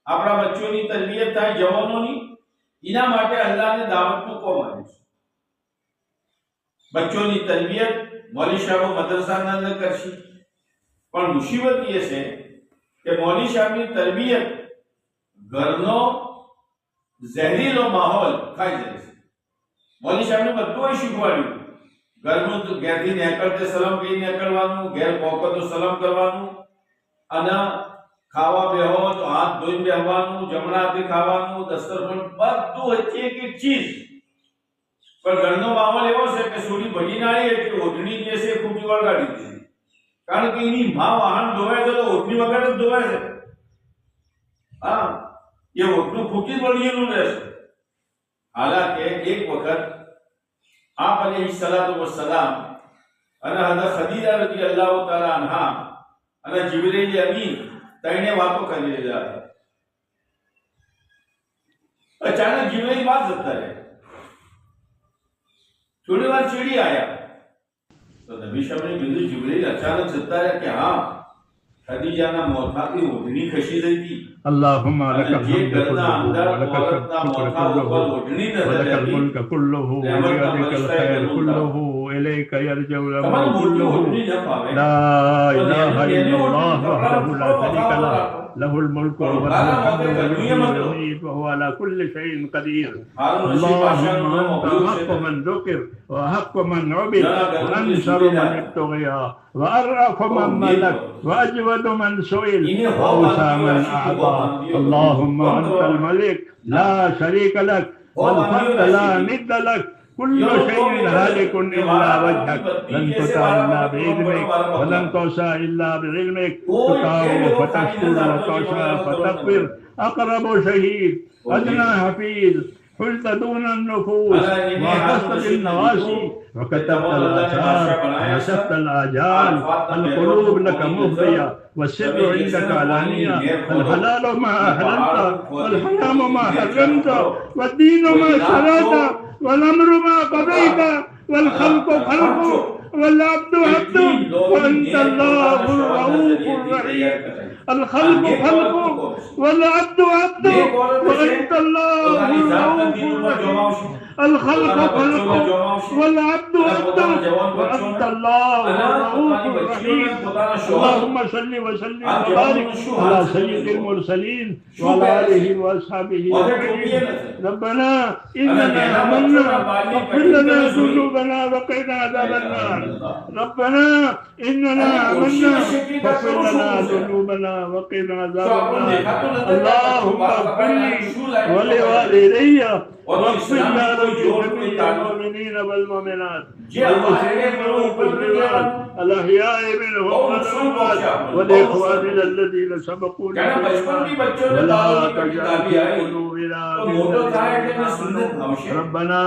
આપણા બચ્ચોની તરબિયત થાય જવાનોની, એના માટે અલ્લાહને દાવતનું કોમ આપ્યું છે। બચ્ચોની તરબિયત મૌલવી સાહેબો મદરસાના અંદર કરશે, પણ મુસીબત એ છે કે મૌલવી સાહેબની તરબિયત ઘરનો ઝેરીલો માહોલ ખાઈ જાય છે। મૌલવી સાહેબને બધું શીખવાડ્યું, ઘરનું ઘેરથી નીકળતે સલામ કહી નીકળવાનું, ઘેર પહોંચો તો સલામ કરવાનું, અને ખાવા બેહો તો હાથ ધોઈને બેહવાનું, જમણા હાથે ખાવાનું, દસ્તરખોન બધું વચ્ચે એક એક ચીજ। પણ ઘરનો માહોલ એવો છે કે સોડી ભજી ના આવી એટલે ઓઢણી જે છે ખૂટી વળગાડી દીધી, કારણ કે એની માં વાહન ધોવાય છે તો ઓઢણી વગર જ ધોવાય છે। હા, એ ઓઢણું ખૂટી વળગેલું રહેશે। હાલાકે એક વખત આપ અલૈહિસ્સલાતુ વસ્સલામ અને હઝરત ખદીજા રઝિયલ્લાહુ તઆલા અન્હા અને જિબ્રીલ અમીન ત્રણે વાતો કરી રહ્યા હતા। अचानक जिब्रील बात जता रहे, थोड़ी बार चिड़ी आया तो नबी साहब ने कहा जिब्रील अचानक जता रहे कि हाँ खदीजाना मोथाती ओढ़नी खसी रही थी। अल्लाहुम्मा लकल जे हम्दु करना अंदर कुल्लुहु औरतना मोथा ऊपर ओढ़नी नजर वलकल आती, मुल्क कुल्लुहु बियदिकल खैर कुल्लुहु इलैका यरजउ तमाम अमरु कुल्लुहु ओढ़नी न पावे। ला इलाहा इल्लल्लाह वहदहु ला शरीका लह लहुल मुल्कु व लहुल हम्दु व युहयी व युमीतु व हुवा अला कुल्लि शैइन क़दीर। अल्लाहुम्मा अंता हक़्क़ु मन ज़ुकिर व हक़्क़ु मन उबिद व अंसरु मन इब्तग़िया व अर्अफ़ु मन मलक व अजवदु मन सुइल व औसा मन अअता। अल्लाहुम्मा अंतल मलिक ला शरीका लक वल फर्द ला निद्द लक कुल्लु शैइन हालिकुन इल्ला वजहक लन तुता इल्ला बिइज़्निक व लन तुसा इल्ला बिइल्मिक तुताउ फतशकुर व तुशा फतग़फिर अक़रबु शहीद अदना हफीज़ حلت دون النفوس وحفظت بالنواسي وكتبت الآثار ونسخت الآجال القلوب لك مفضية والسر عندك علانية الحلال ما أحللت والحرام ما حرمت والدين ما شرعت والأمر ما قضيت والخلق خلق والعبد عبد وأنت الله الرؤوف الرحيم الخلق خلق والعبد عبد وأنت الله الرؤوف الرحيم الخلق خلق والعبد عبد وأنت الله الرؤوف الرحيم اللهم صل وسلم وبارك على سيد المرسلين وعلى آله وأصحابه أجمعين ربنا إننا آمنا فاغفر لنا ذنوبنا وقنا عذاب النار ربنا إننا آمنا فاغفر لنا ذنوبنا وقنا عذاب النار اللهم اغفر لي ولوالدي और वो واغفر इस्लाम يا की कोई رب जोड़ कोई جميع ताल्लुक المؤمنين والمؤمنات જે અમારે والمسلمين ઉપર والمسلمات الأحياء منهم બહુ નુકસાન والأموات પહોંચ્યા આપણે, બહુ والإخواننا નુકસાન. الذين سبقونا કારણ બચપનથી بالإيمان બચ્ચોને ولا દારૂની પેટી تجعل લાવી في આવી قلوبنا તો غلا મોટો થાય للذين એટલે એને સુન્નત آمنوا આવશે. ربنا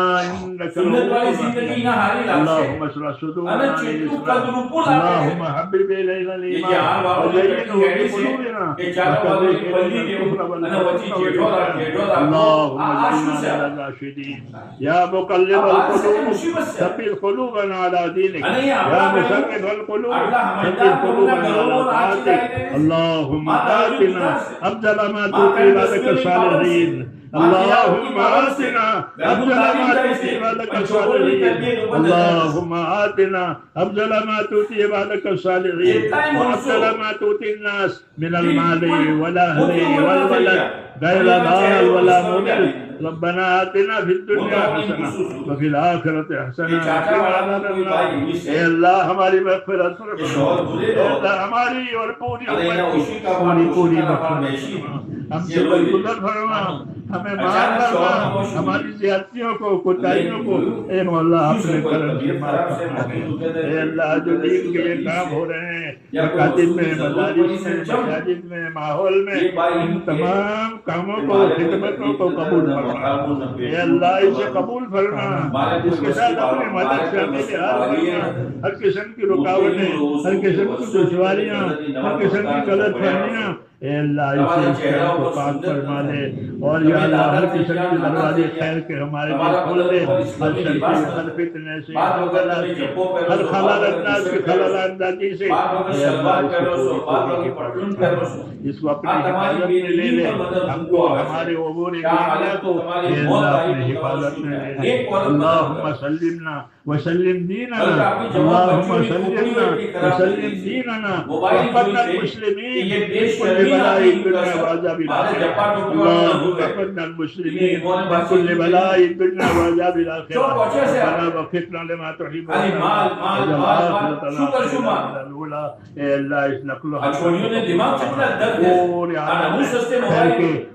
إنك સુન્નત વાળી رؤوف જિંદગી رحيم ના હારી લાગશે. اللهم اشرح અને صدورنا જેટલું للإسلام કદરૂપું લાગે اللهم حبب إلينا એ જે الإيمان હાર વાળોની وزينه પેટી હેડી في છે قلوبنا એ ચાલો وكره વાળોની إلينا પલ્લી દેવું الكفر અને વચ્ચે والفسوق જેઠો والعصيان રાખવો. اللهم આ શું اجعلنا છે? من الراشدين يا مقلب આ વાત છે القلوب મુસીબત છે. ثبت قلوبنا على دينك અને એ يا આપણા مثبت القلوب આટલા ثبت સમજદાર قلوبنا લોકોના على ઘરોમાં રાખી طاعتك જાય. اللهم માતા હજુ آتنا ઉદાસ છે. أفضل ما માં تؤتي કાંઈ عبادك દસમી الصالحين اللهم آتنا أفضل ما تؤتي عبادك الصالحين اللهم آتنا أفضل ما تؤتي عبادك الصالحين وأفضل ما تؤتي الناس من المال والأهل والولد غير ضال ولا مضل ربنا آتنا في الدنيا حسنة وفي الآخرة حسنة وقنا عذاب النار اے اللہ ہماری مغفرت فرما اے اللہ ہماری اور پوری پوری مغفرت ہم سے درگزر فرما ہمیں معاف فرما ہماری زیادتیوں کو کوتاہیوں کو اے مولا اپنے کرم سے معاف فرما اے اللہ جو دین کے لیے کام ہو رہے ہیں مکاتب میں مدارس میں مساجد میں ماحول میں ان تمام کاموں کو خدمتوں کو قبول فرما اے اللہ اسے قبول فرما اس کے ساتھ اپنی مدد سے ہمیں لحاظ فرما ہر قسم کی رکاوٹیں ہر قسم کی دشواریاں ہر قسم کی غلط فہمیاں اے اللہ اسے کو پاک فرما دے اور یا اللہ ہر قسم کی دروازے خیر کے ہمارے لیے کھول دے ہر شر سے ہر فتنے سے ہر غلط سے ہر خلل انداز کی خلل اندازی سے اے اللہ اس کو اپنی حفاظت میں لے لے ہم کو ہمارے عبور دنیا کو اے اللہ اپنی حفاظت میں لے لے اللہم سلمنا وسلم دیننا اللہم سلمنا وسلم دیننا وفقنا المسلمین كل بلاء الدنيا وعذاب الآخرة اللهم وفقنا المسلمين من كل بلاء الدنيا وعذاب الآخرة ربنا وفقنا لما تحب الأولى اے اللہ اس نقل و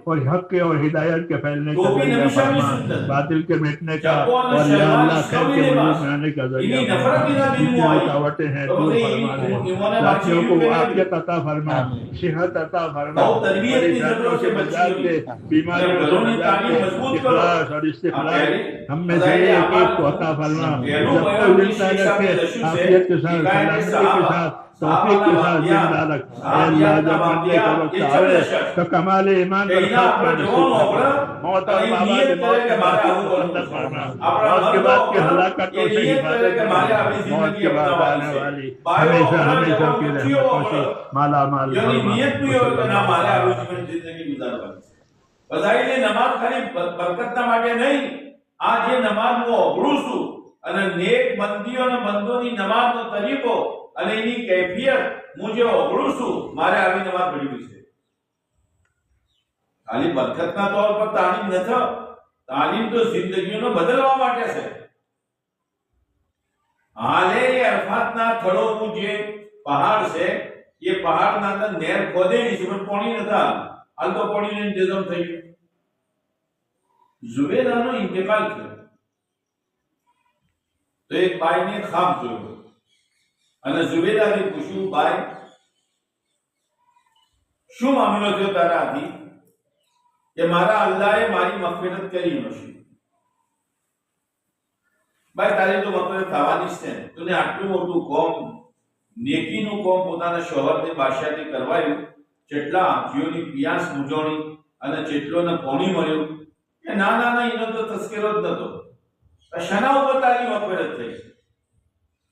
اور حق کے اور ہدایت کے پھیلنے کا ذریعہ فرما باطل کے مٹنے کا اور یا اللہ خیر کے وجود میں آنے کا ذریعہ فرما جو رکاوٹیں ہیں دور فرما دے ساتھیوں کو عافیت عطا فرما صحت عطا فرما پریشانیوں سے بچا دے بیماریوں سے بچا دے اخلاص اور استخلاص ہم میں سے ایک ایک کو عطا فرما جب تک زندہ رکھے عافیت کے ساتھ سلامتی کے ساتھ توفیق کے ساتھ زندہ رکھ اے اللہ جب مرنے کا وقت آئے تو کمال ایمان پر خاتمہ نصیب فرما موت اور بابا کے موت کے بعد کو اندر فرما موت کے بعد کی ہلاکتوں سے حفاظت فرما موت کے بعد آنے والی ہمیشہ ہمیشہ کی رحمتوں سے مالا مال બધાઈને નમાઝ ખાલી બરકતના માટે નહીં આ જે નમાઝ હું અઘરું છું અને નેક બંદીઓ અને બંદોની નમાઝનો તરીકો અને એની કૈફિયત હું જે અઘરું છું મારે આવી નમાઝ પઢવી છે ખાલી બરકતના તौर પર તાલીમ નથી તાલીમ તો જિંદગીઓને બદલવા માટે છે હાલે એ અરફાતના થડોનું જે પહાડ છે એ પહાડના અંદર નહેર ખોદેલી છે પણ પાણી નથી હાલ તો પાણીનો ઇંતજામ થઈ ગયો ઝુબેદાનો ઇંતકાલ થયો તો એક બાઈને ખાબ જોયો અને ઝુબેદાને પૂછ્યું બાઈ શું મામલો થયો તારાથી કે મારા અલ્લાહે મારી મગફિરત કરી નથી ભાઈ તારી તો મગફિરત થવાની જ છે તુને આટલું મોટું કોમ નેકીનું કોમ પોતાના શોહરને બાદશાહથી કરવાયું જેટલા હાથીઓની પિયાસ મૂંઝવણી અને જેટલોને પાણી મળ્યું કે ના ના ના એનો તો તસ્કરો જ નતો શના ઉપર તારી મગફિરત થઈ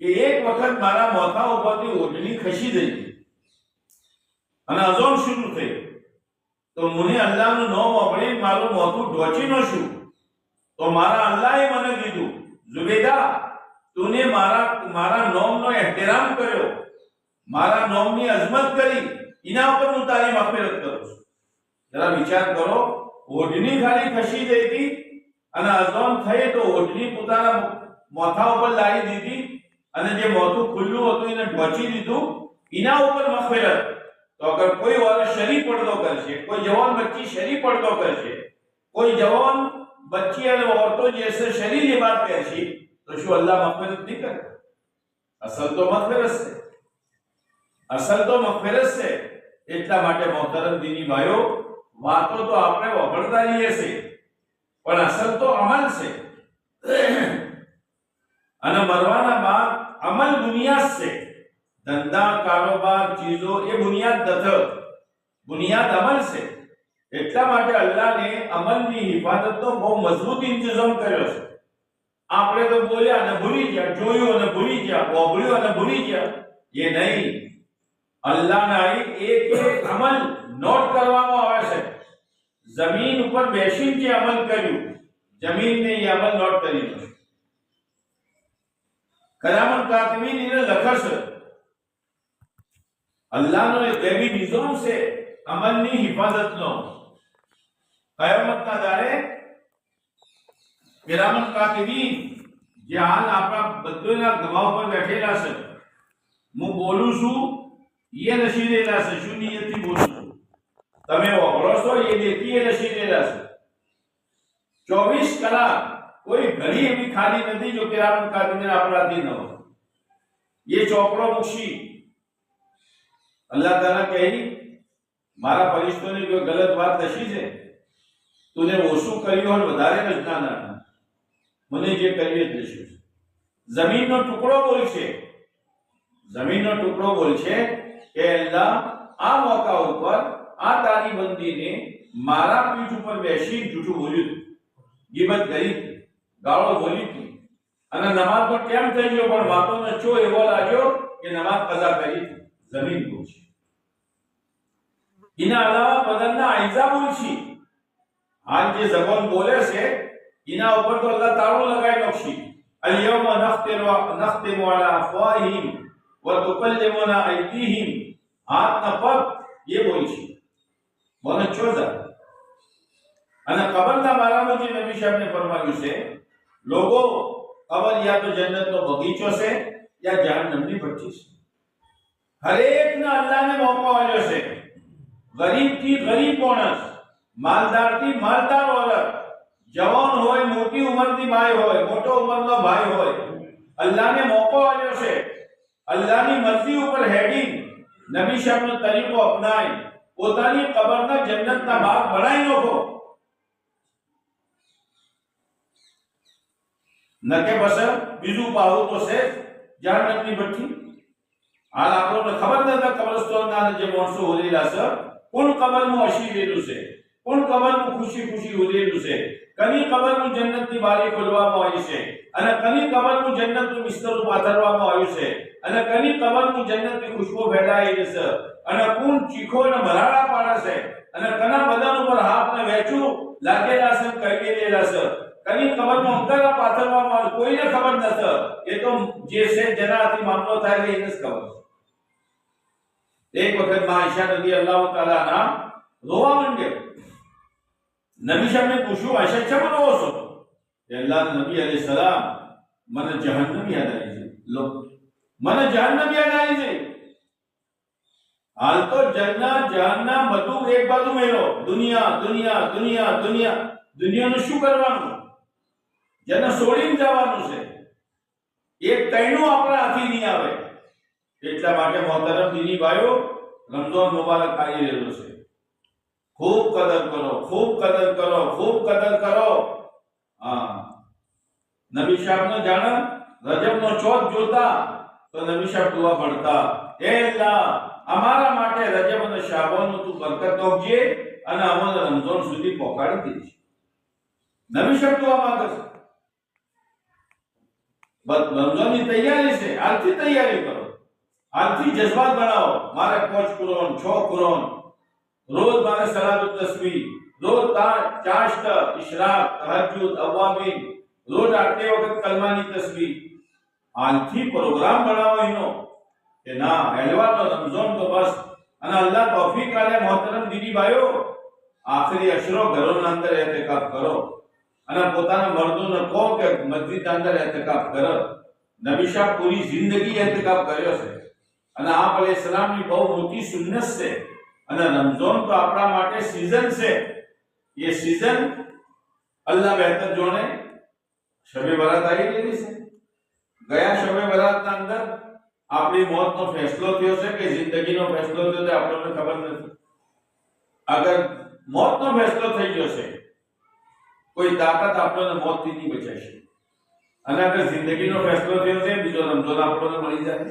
કે એક વખત મારા મોથા ઉપરથી ઓઢણી ખસી ગઈ અને અઝાન શરૂ થઈ તો મને અલ્લાહનું નામ વાપરી મારું મોથું ઢોચી ન શું તો મારા અલ્લાહે મને કીધું ઝુબેદા તુને મારા નામનો એહતરામ કર્યો મારા નામની અઝમત કરી એના ઉપર હું તારી મગફિરત કરું છું જરા વિચાર કરો ઓઢણી ખાલી ખસી ગઈ હતી અને અઝાન થઈ તો ઓઢણી પોતાના મોથા ઉપર લાવી દીધી અને જે મોથું ખુલ્લું હતું એને ઢોચી દીધું એના ઉપર મગફિરત તો અગર કોઈ વાળો શરી પડદો કરશે કોઈ જવાન બચ્ચી શરી પડદો કરશે કોઈ જવાન बच्ची और औरतों जैसे शरीर लिबास पहनशी तो શું અલ્લાહ મગફિરત નહીં કરે? અસલ તો મગફિરત છે, અસલ તો મગફિરત છે. એટલા માટે મોહતરમ દીની ભાઈઓ, વાતો તો આપણે વગડતા રહીએ છીએ, પણ અસલ તો અમલ છે. અને મરવાના બાદ અમલ બુનિયાદ છે. ધંધા, કારોબાર, ચીજો એ બુનિયાદ નથી, બુનિયાદ અમલ છે. એટલા માટે અલ્લાહને અમલની હિફાજતનો બહુ મજબૂત ઇંતજામ કર્યો છે. આપણે તો બોલ્યા અને ભૂલી ગયા, જોયું અને ભૂલી ગયા, વાપર્યું અને ભૂલી ગયા, એ નહીં. અલ્લાહના એક એક અમલ નોટ કરવામાં આવે છે. જમીન ઉપર બેસીને જે અમલ કર્યું, જમીનને એ અમલ નોટ કરી દો. કયામત કાતિબીન એને લખશે. અલ્લાહનો એક ગૈબી નિઝામ છે અમલની હિફાજતનો. કયામતના દાડે કિરામત કાતિબીન જે હાલ આપણા બધાના ગવાહ પર બેઠેલા છે, હું બોલું છું એ લખી રહેલા છે, શું નિયતથી બોલું છું, તમે વાપરો છો એ દેખી એ લખી રહેલા છે. 24 કલાક કોઈ ઘડી એવી ખાલી નથી જો કિરામત કાતિબીન આપણાથી ન હોય. એ ચોપડો મૂકી અલ્લાહ તાલા કહે, મારા ફરિશ્તોને કોઈ ગલત વાત લખી છે, તુને ઓછું કર્યું હોય વધારે રચના ના, મને જે કર્યું જ લખ્યું. જમીનનો ટુકડો બોલશે, જમીનનો ટુકડો બોલશે કે અલ્લાહ આ મોકા ઉપર આ તારી બંદીને મારા પીઠ ઉપર બેસી જૂઠું બોલ્યું, ગીબત કરી, ગાળો બોલી હતી, અને નમાઝ તો કેમ થઈ ગયો પણ વાતોનો ચો એવો લાગ્યો કે નમાઝ કઝા કરી. જમીન બોલશે. એના અલાવા બદલના આઈઝા બોલશી. હાલ જે જબાન બોલે છે એના ઉપર તો અલ્લાહ તાળું લગાવી નાખશે. અલ-યવમા નખ્તિમુ અલા અફવાહિહિમ વ તુકલ્લિમુના અયદીહિમ. હાથના પગ એ બોલશે. બોલે ચોજા. અને કબરના બારામાં જે નબી સાહેબને ફરમાવ્યું છે, લોકો કબર યા તો જન્નતનો બગીચો છે યા જહન્નમની ભઠ્ઠી છે. હરેકને અલ્લાહને મોકો આપ્યો છે. ગરીબથી ગરીબ માણસ, માલદારથી માલદાર ઓરત, જવાન હોય, મોટી ઉંમરની ભાઈ હોય, મોટો ઉંમરનો ભાઈ હોય, અલ્લાહને મોકો આપ્યો છે. અલ્લાહની મરજી ઉપર હેડિંગ નબી સાહેબનો તરીકો અપનાવી પોતાની કબરના જન્નતના ભાગ બનાવી નાખો. નકે બસ બીજું પાહું તો છે જહન્નમની ભઠ્ઠી. હાલ આપણને ખબર નથી કબ્રસ્તાનના જે માણસો ઓલેલા છે, કોણ કબરમાં હસી રહેલું છે, કોણ કબરમાં ખુશી ખુશી ઓલેલું છે, કની કબરનું જન્નતની બારી ખોલવામાં આવી છે, અને કની કબરનું જન્નતનું બિસ્તરું પાથરવામાં આવ્યું છે, અને કની કબરનું જન્નતની ખુશ્બુ ફેલાયેલી છે, અને કોણ ચીખો અને ભરાડા પાડે છે, અને કના બદન ઉપર હાથને વેચું લાગેલા છે, કરી દેલા છે, કની કબરમાં અંગારા પાથરવામાં આવે, કોઈને ખબર નથી. એ તો જે છે જેનાથી મામલો થાય એને જ ખબર છે. એક વખત માં આયશા રદિયલ્લાહુ તાઆલા ના રોવા માંડ્યા. નબી સાહેબને પૂછ્યું, આયશા કેમ રોવો છો? અલ્લાહના નબી અલૈહિ સલામ, મને જહન્નમ યાદ આવી છે. લો, મને જહન્નમ યાદ આવી છે. હાલ તો જન્નત જહન્નમ બધું એક બાજુ મેળો, દુનિયા દુનિયા દુનિયા દુનિયા. દુનિયાનું શું કરવાનું? જેને છોડીને જવાનું છે. એક કઈનું આપણા હાથી નહીં આવે. એટલા માટે મોહતરમ દીની ભાઈઓ, રમઝાન મુબારક આવી રહ્યો છે. ખૂબ કદર કરો, ખૂબ કદર કરો, ખૂબ કદર કરો. હા, નબી સાહેબને જાણે રજબનો ચોથ જોતા તો નબી સાહેબ દુઆ પડતા, હે અલ્લાહ, અમારા માટે રજબ અને શાબાનનો તું બરકત આપજે અને અમને રમઝાન સુધી પહોંચાડી દેજે. નબી સાહેબ દુઆ માંગે છે. બસ રમઝાનની તૈયારી છે, આજથી તૈયારી કરો, આજથી જજ્બાત બનાવો. મારે 5 કુરાન 6 કુરાન રોજ, મારે સલાતુત તસ્બીહ રોજ, ચાશ્ત, ઇશરાક, તહજ્જુદ, અવાબીન રોજ આટલી વખત કલમાની તસ્બીહ. આજથી પ્રોગ્રામ બનાવો એનો કે ના, હેલવાનો રમઝાન તો બસ. અને અલ્લાહ તૌફીક આલે. મોહતરમ દીદી ભાઈઓ, આખરી અશરો ઘરોના અંદર એતકાફ કરો અને પોતાના મર્દોને કહો કે મસ્જિદના અંદર એતકાફ કરો. નબી સાહેબ પૂરી જિંદગી એતકાફ કર્યો છે, અને આપ અલૈહિસ્સલામની બહુ મોટી સુન્નત છે. અને રમઝાન તો આપણા માટે સીઝન છે. એ સીઝન અલ્લાહ બહેતર જોણે શબે બરાત આવી ગયેલી છે. ગયા શબે બરાતના અંદર આપણી મોતનો ફેસલો થયો છે કે જિંદગીનો ફેસલો થયો તે આપણને ખબર નથી. અગર મોતનો ફેસલો થઈ ગયો છે, કોઈ તાકાત આપણને મોતથી નહીં બચાવશે. અને અગર જિંદગીનો ફેસલો થયો છે, બીજો રમઝાન આપણને મળી જાય.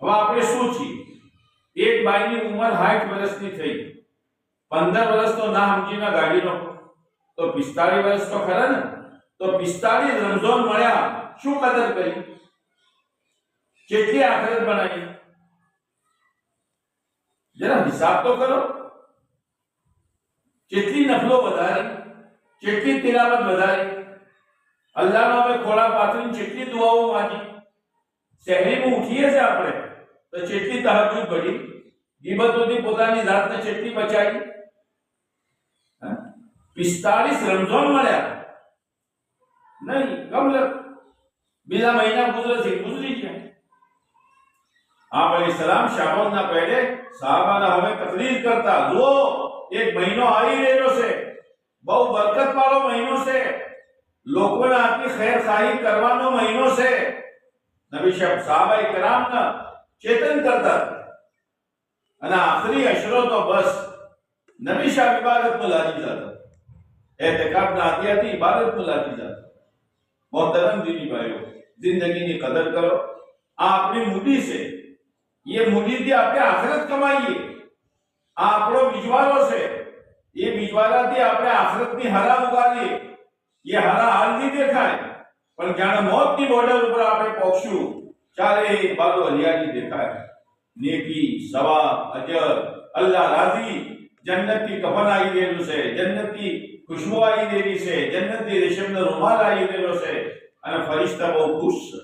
હવે આપણે શું છીએ? એક બાઈની ઉંમર 60 વર્ષની થઈ, 15 વર્ષ તો ના સમજીને ગાડીનો, તો 45 વર્ષ તો ખરા ને. તો 45 રમઝાન મળ્યા, શું કદર કરી, કેટલી આખરત બનાવી, જરા હિસાબ તો કરો. કેટલી નફલો વધારી, કેટલી તિલાવત વધારી, અલ્લાહનો અમે ખોળા પાથરીને કેટલી દુઆઓ માંગી. શહેરીમાં ઉઠીએ છે આપણે તો કેટલી તહજ્જુદ પડી, ગીબતોથી પોતાની જાતને કેટલી બચાવી. 45 રમઝાન મળ્યા નહીં, કમ બીજા મહિના ગુજરી ગયા. आप अलैहिस्सलाम शाबानના પહેલે સહાબાના હવે તકરીર કરતા, જો એક મહિનો આવી રહ્યો છે, બહુ બરકત વાળો મહિનો છે, લોકોને આટલી ખૈરખાઈ કરવાનો મહિનો છે. નબી સાહાબાએ કરામના ચેતન કરતા. અને આખરી અશરો તો બસ નબી શાહ ઇબાદતમાં લાગી જતા, એતકાફના આદિયાથી ઇબાદતમાં લાગી જતા. મોહતરમ દીની ભાઈઓ, જિંદગીની કદર કરો. આ આપણી મૂડી છે, ये મૂડીથી આપણે આખરત કમાઈએ. આ આપણો બીજવારો છે, એ બીજવારાથી આપણે આખરતની હરા ઉગાડીએ. એ હરા હાલ નહીં દેખાય, પણ જાણે મોતની બોર્ડર ઉપર આપણે પહોંચશું, ચારે બાજુ હરિયાળી દેખાય. નેકી, સવાબ, અજર, અલ્લાહ રાજી, જન્નતથી કફન આવી રહેલું છે, જન્નતથી ખુશ્બુ આવી રહેલી છે, જન્નતથી રેશમનો રૂમાલ આવી રહેલો છે, અને ફરિશ્તા બહુ ખુશ છે.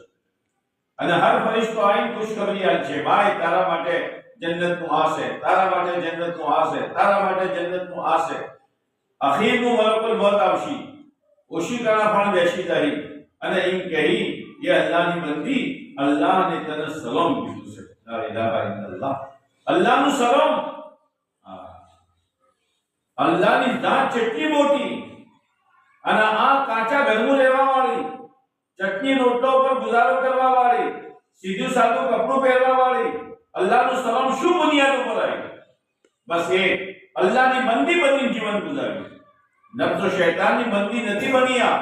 અને હર ફરિશ્તો આઈને ખુશખબરી આલ છે, ભાઈ તારા માટે જન્નતનું આ છે, તારા માટે જન્નતનું આ છે, તારા માટે જન્નતનું આ છે. અખીરનું મલકુલ મોત આવશે, ઓશિકાના પણ બેસી જાય અને એમ કહી, એ અલ્લાહની બંદી, અલ્લાહને તને સલામ કીધું છે. લા ઇલાહા ઇલ્લલ્લાહ, અલ્લાહનું સલામ. અલ્લાહની જાત કેટલી મોટી. અને આ કાચા ઘરનું રહેવા વાળી, ચટણી રોટલો પર ગુજારો કરવા વાળી, સીધું સાદું કપડું પહેરવા વાળી, અલ્લાહનું સલામ શું બુનિયાદ ઉપર આવી? બસ એ અલ્લાહની બંદી બની જીવન ગુજાર્યું. નફ્સ શૈતાનની બંદી નથી બની, આ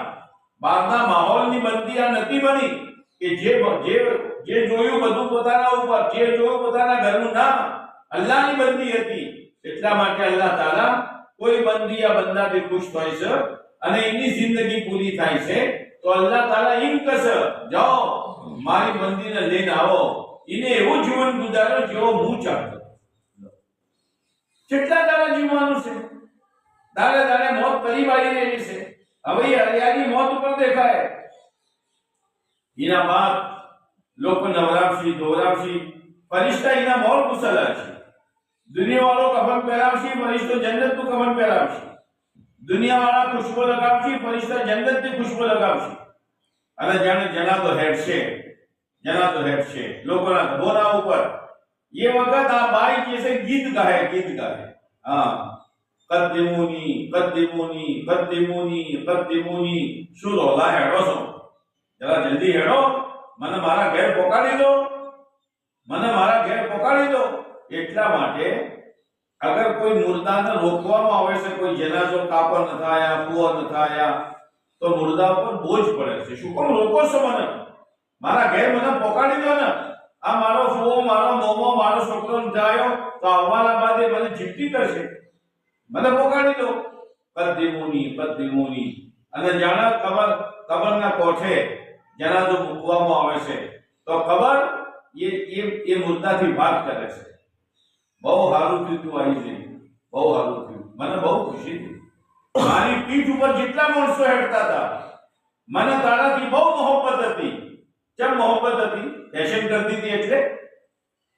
બહારના માહોલની બંદી આ નથી બની કે જે જોયું બધું પોતાના ઉપર, જે જોયું પોતાના ઘરનું નામ, અલ્લાહની બંદી હતી. એટલા માટે અલ્લાહ તાલા કોઈ બંદી આ બંદાથી ખુશ થાય છે અને એની જિંદગી પૂરી થાય છે, તો અલ્લાહ તાલા એમ કહેશે, જાઓ મારી બંદીને લઈને આવો, એને એવું જીવન ગુજારો જેવો હું ચાહતો. કેટલા દાડા જીવવાનું છે, દાડે દાડે મોત કરીબ આવી રહેલી છે. હવે એ હરિયાળી મોત ઉપર દેખાય. એના બાદ લોકો નવરાવશી, ધોરાવશી, ફરિશ્તા એના મોર કુશલા છે. દુનિયા વાળો કફન પહેરાવશી, ફરિશ્તો જન્નતનું કફન પહેરાવશી. દુનિયા વાળા ખુશ્બુ લગાવશી, ફરિશ્તા જન્નતની ખુશ્બુ લગાવશી. અને જાણે જનાતો હેઠશે લોકોના ગોરા ઉપર. એ વખત આ બાઈ જે છે ગીત ગાય. હા, કદ્દિમૂની કદ્દિમૂની કદ્દિમૂની કદ્દિમૂની. શું રોલા હેડો છો? જરા જલ્દી હેડો, મને મારા ઘેર પહોંચાડી દો, મને મારા ઘેર પહોંચાડી દો. એટલા માટે અગર કોઈ મુર્દાને રોકવામાં આવે છે, કોઈ જનાઝો કાપો ન થાયા, કુવો ન થાયા, તો મુર્દા પર બોજ પડે છે. શું કોણ રોકો છો મને? મારા ઘેર મને પહોંચાડી દો ને. આ મારો ફુવો, મારો મોમો, મારો છોકરો ન જાયો તો આવવાના બાદ એ મને જીપટી કરશે. મને પહોંચાડી દો. કદ્દિમૂની. અને જાણે કબરના કોઠે જનાઝો મૂકવામાં આવે છે, તો કબર એ મુર્દાથી વાત કરે છે. બહુ સારું થયું તું આવી જઈ, બહુ સારું થયું, મને બહુ ખુશી થઈ. મારી પીઠ ઉપર જેટલા માણસો હેડતા હતા, મને તારાથી બહુ મોહબ્બત હતી. કેમ મોહબ્બત હતી? ફેશન કરતી હતી એટલે,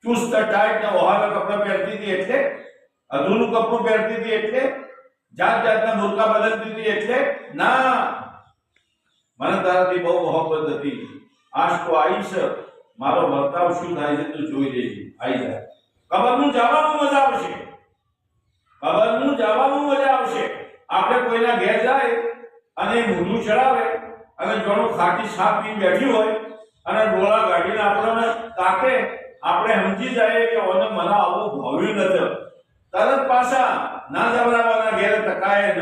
ચુસ્ત ટાઈટ ને ઓહાલા કપડા પહેરતી હતી એટલે, અધૂરું કપડું પહેરતી હતી એટલે, જાત જાતના મુર્કા બદલતી હતી એટલે ના, મને તારાથી બહુ મોહબ્બત હતી. આજ તો આઈશ, મારો વર્તાવ શું થાય છે તું જોઈ લેજે. આવી જાય. કબરનું જવાનું મજા આવશે. આપણે કોઈના ઘેર જાય અને એ મૂઢું ચડાવે અને જોડું ખાટી સાપ પીને બેઠી હોય અને ડોળા કાઢીને આપણને તાકે, આપણે સમજી જાય કે ઓને મને આવું ભાવ્યું નથી, તરત પાછા ના જવડાવવાના ઘેર ટકાય ન.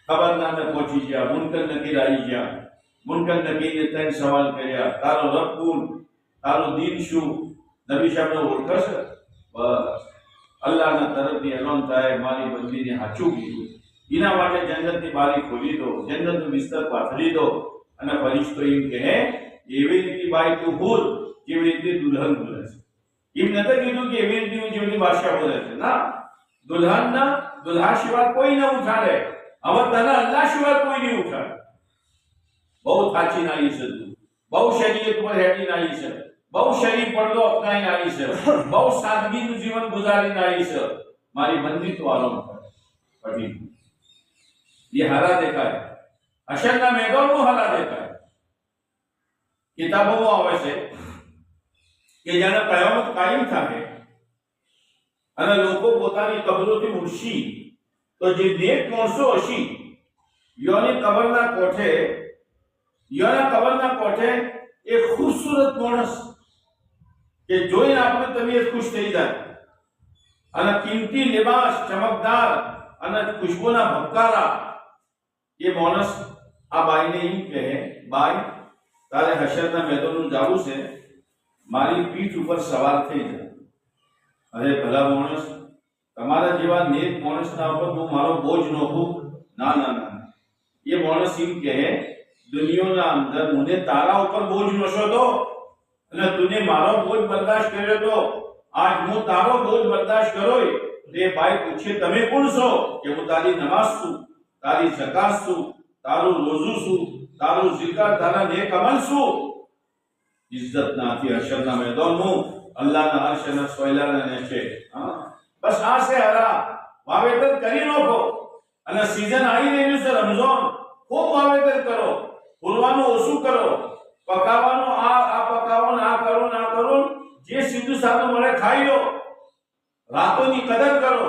ખબરનારને પહોંચી ગયા, મુનકર નકીર આવી ગયા. મુનકર નકીરને ત્રણ સવાલ કર્યા, તારો રબ કોણ, તારું દીન શું? નબી સાહેબને ઓળખશે? બસ અલ્લાહના તરફથી એલાન થાય, મારી બંદીને સાચું કીધું, એના માટે જન્નતની બારી ખોલી દો, જન્નતનું બિસ્તર પાથરી દો. અને ફરિશ્તો એમ કહે, એવી રીતે બાઈ તું ભૂલ જેવી રીતે દુલ્હન બોલે છે. એમ નથી કીધું કે એવી રીતે જેવી બાદશાહ બોલે છે. ના, દુલ્હનના દુલ્હા સિવાય કોઈ ન ઉઠાડે. હવે તને અલ્લાહ સિવાય કોઈ નહીં ઉઠાડે. બહુ થાચી નાઈ છે તું, બહુ શરીયત પર હેડી નાઈ છે, બહુ શરીર પડદો અપનાઈ નાઈ છે, બહુ સાદગીનું જીવન ગુજારી નાઈ છે. મારી બંદી તો આરામ કરે પછી એ હારા દેખાય, હશરના મેદાનમાં હારા દેખાય. કિતાબોમાં આવે છે કે જ્યારે કયામત કાયમ થાય અને લોકો પોતાની કબરોથી ઉઠશી, તો જે નેક માણસો હશી યોની કબરના કોઠે એક ખૂબસૂરત માણસ કે જોઈને આપણે તબિયત ખુશ થઈ જાય, અને કિંમતી લિબાસ ચમકદાર અને ખુશ્બુના ભબકારા, એ માણસ આ બાઈને એમ કહે, બાઈ તારે હશરના મેદાનનું જવું છે, મારી પીઠ ઉપર સવાર થઈ જાય. અરે ભલા માણસ, તમારા જેવા નેક માણસના ઉપર હું મારો બોજ ન હોઉં? ના ના ના. એ માણસ એમ કહે, દુનિયાના અંદર મને તારા ઉપર બોજ નશો તો, અને તુને મારો બોજ બરદાશ્ત કર્યો તો, આજ હું તારો બોજ બરદાશ્ત કરો. એ ભાઈ પૂછે, તમે કોણ છો? કે હું તારી નમાઝ છું, તારી ઝકાત છું, તારું રોઝું છું, તારું zikr, તારા નેક અમલ છું. ઇજ્જત નાથી હશરના મેદાનનું અલ્લાહના અરશ અને સોયલાને છે. બસ આ છે હરા. વાવેતર કરી નાખો, અને સીઝન આવી રહ્યું છે રમઝાન, ખૂબ વાવેતર કરો, ફૂલવાનું ઓછું કરો, પકાવવાનું આ પકાવો, આ કરો ના કરો, જે સીધું સાધું મળે ખાઈ લો, રાતોની કદર કરો,